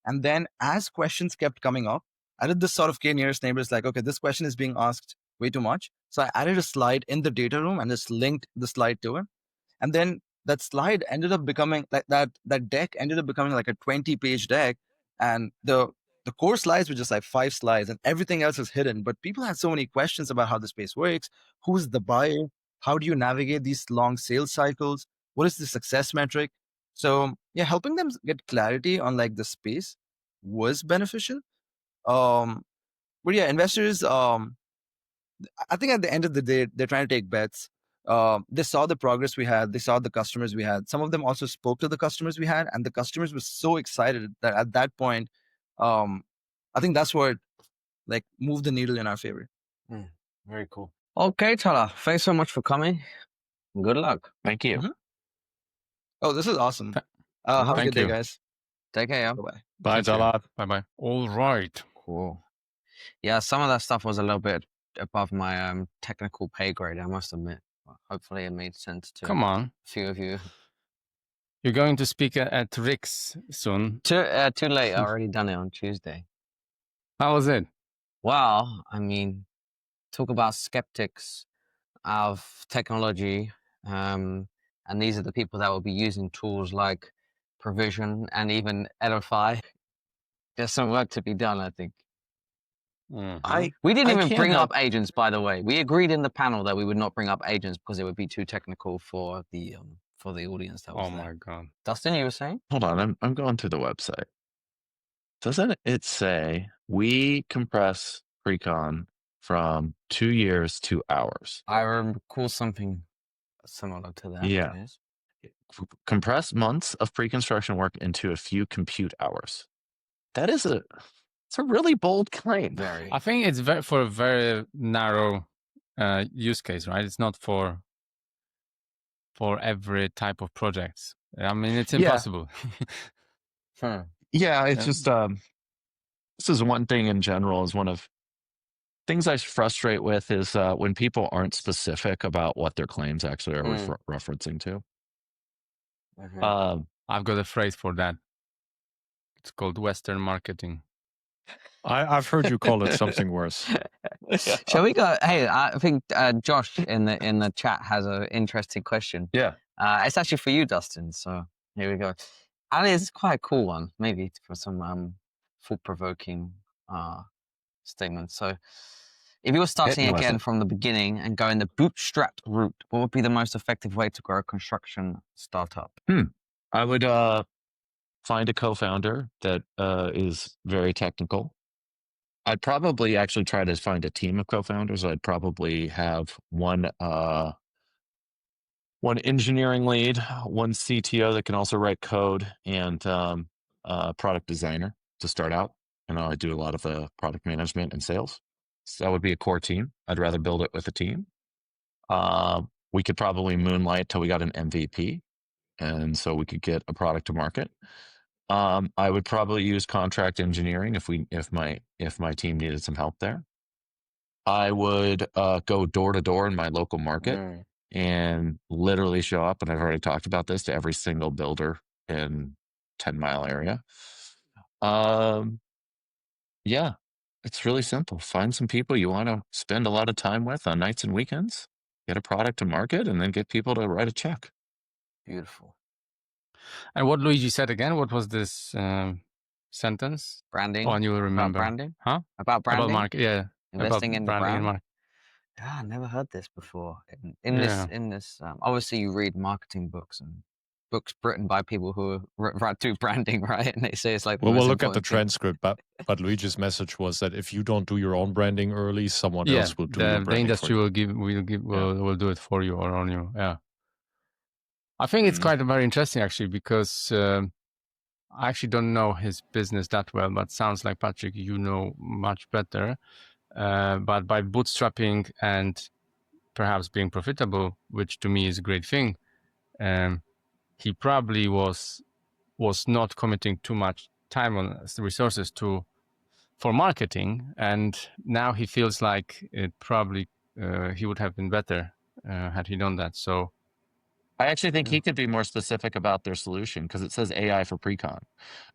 S6: And then as questions kept coming up, I did this sort of nearest neighbors like, okay, this question is being asked way too much. So I added a slide in the data room and just linked the slide to it. And then that slide ended up becoming like that deck ended up becoming like a 20-page deck. And the core slides were just like 5 slides and everything else is hidden. But people had so many questions about how the space works, who's the buyer, how do you navigate these long sales cycles, what is the success metric? So yeah, helping them get clarity on like the space was beneficial. But yeah, investors, I think at the end of the day, they're trying to take bets. They saw the progress we had. They saw the customers we had. Some of them also spoke to the customers we had, and the customers were so excited that at that point, I think that's what like moved the needle in our favor.
S3: Very cool.
S1: Okay, Tala, thanks so much for coming. Good luck.
S5: Thank you.
S6: Oh, this is awesome. Have a good day, guys.
S1: Take care.
S6: Bye-bye.
S3: Bye, Tala. Bye-bye. All right.
S1: Cool. Yeah, some of that stuff was a little bit above my technical pay grade, I must admit. Hopefully it made sense to a few of you.
S3: You're going to speak at Rick's soon.
S1: Too late. I already done it on Tuesday.
S3: How was it?
S1: Well, I mean, talk about skeptics of technology. And these are the people that will be using tools like Provision and even Edify There's some work to be done, I think.
S3: Mhm.
S1: We didn't
S5: I
S1: even
S5: can't
S1: bring
S5: help-
S1: up agents, by the way. We agreed in the panel that we would not bring up agents because it would be too technical for the audience that was
S3: Oh
S1: there.
S3: my god.
S1: Dustin, you were saying?
S5: Hold on, I'm going to the website. Doesn't it say we compress pre-con from 2 years to hours?
S1: I recall something similar to that.
S5: Yeah.
S1: Yes.
S5: Compress months of pre-construction work into a few compute hours. It's a really bold claim.
S1: Very.
S3: I think it's for a very narrow use case, right? It's not for every type of projects. I mean, it's
S5: Yeah.
S3: impossible.
S5: Yeah, it's
S3: Yeah.
S5: just this is one thing in general is one of things I frustrate with is when people aren't specific about what their claims actually are referencing to.
S1: Mhm.
S3: I've got a phrase for that. It's called Western marketing.
S2: I've heard you call it something worse.
S1: Shall we go? Hey, I think Josh in the chat has an interesting question.
S5: Yeah.
S1: It's actually for you, Dustin. So here we go. And it's quite a cool one, maybe for some thought-provoking statements. So, if you were starting
S5: me with
S1: again
S5: it.
S1: from the beginning and going the bootstrapped route, what would be the most effective way to grow a construction startup?
S5: I would find a co-founder that is very technical. I'd probably actually try to find a team of co-founders. I'd probably have one engineering lead, one CTO that can also write code, and a product designer to start out. And I do a lot of product management and sales. So that would be a core team. I'd rather build it with a team. We could probably moonlight till we got an MVP, and so we could get a product to market. I would probably use contract engineering if my team needed some help there. I would go door to door in my local market and literally show up, and I've already talked about this, to every single builder in 10-mile area. Yeah, it's really simple. Find some people you want to spend a lot of time with on nights and weekends, get a product to market, and then get people to write a check.
S1: Beautiful.
S3: And what Luigi said again, what was this sentence?
S1: Branding.
S3: Oh, and you will remember.
S1: About branding?
S3: Huh?
S1: About branding?
S3: About market, yeah.
S1: Investing
S3: about
S1: in the
S3: branding and
S1: brand?
S3: market.
S1: Ah, I never heard this before. In this, obviously you read marketing books and books written by people who do branding, right? And they say it's like
S2: Well,
S1: the
S2: we'll
S1: most
S2: look at the
S1: important thing.
S2: transcript, but Luigi's message was that if you don't do your own branding early, someone else will do your
S3: the
S2: branding
S3: industry
S2: for you.
S3: will do it for you or on you. Yeah. I think it's quite very interesting actually, because I actually don't know his business that well, but sounds like Patric, you know much better. But by bootstrapping and perhaps being profitable, which to me is a great thing, he probably was not committing too much time on resources for marketing, and now he feels like it probably he would have been better had he done that. So
S5: I actually think he could be more specific about their solution, because it says AI for pre-con.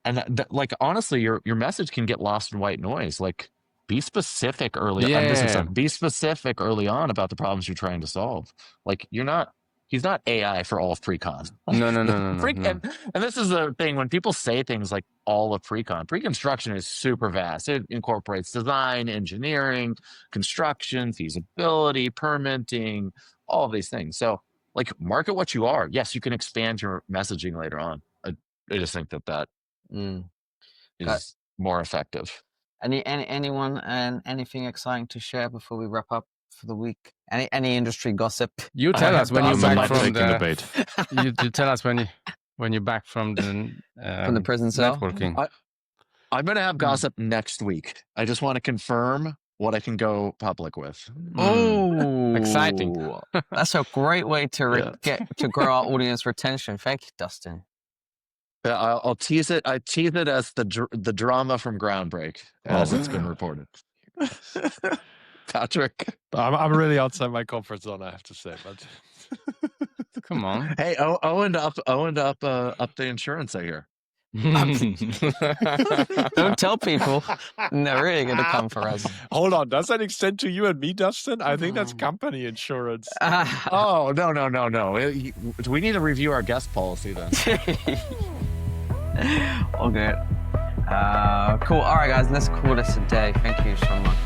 S5: And like, honestly, your message can get lost in white noise. Like, be specific early on. Be specific early on about the problems you're trying to solve. Like, he's not AI for all of pre-con.
S3: No.
S5: And this is the thing, when people say things like all of pre-con, pre-construction is super vast. It incorporates design, engineering, construction, feasibility, permitting, all of these things. So, like, market what you are. Yes, you can expand your messaging later on. I just think that is more effective.
S1: Anyone and anything exciting to share before we wrap up for the week? Any industry gossip?
S3: You tell us when you're back from
S2: debate.
S3: You tell us when you're back from the
S1: prison cell.
S3: Networking.
S5: I'm going to have gossip next week. I just want to confirm what I can go public with.
S1: Oh,
S3: exciting!
S1: That's a great way to get to grow our audience retention. Thank you, Dustin.
S5: I'll tease it. I tease it as the drama from Groundbreak, as it's been reported. Patric,
S2: I'm really outside my comfort zone, I have to say. But
S3: come on,
S5: hey, Owen up the insurance I hear.
S1: Don't tell people. They're really going to come for us.
S2: Hold on. Does that extend to you and me, Dustin? I think that's company insurance.
S5: Oh, no. We need to review our guest policy then.
S1: Okay. Cool. All right, guys, let's call this a day. Thank you so much.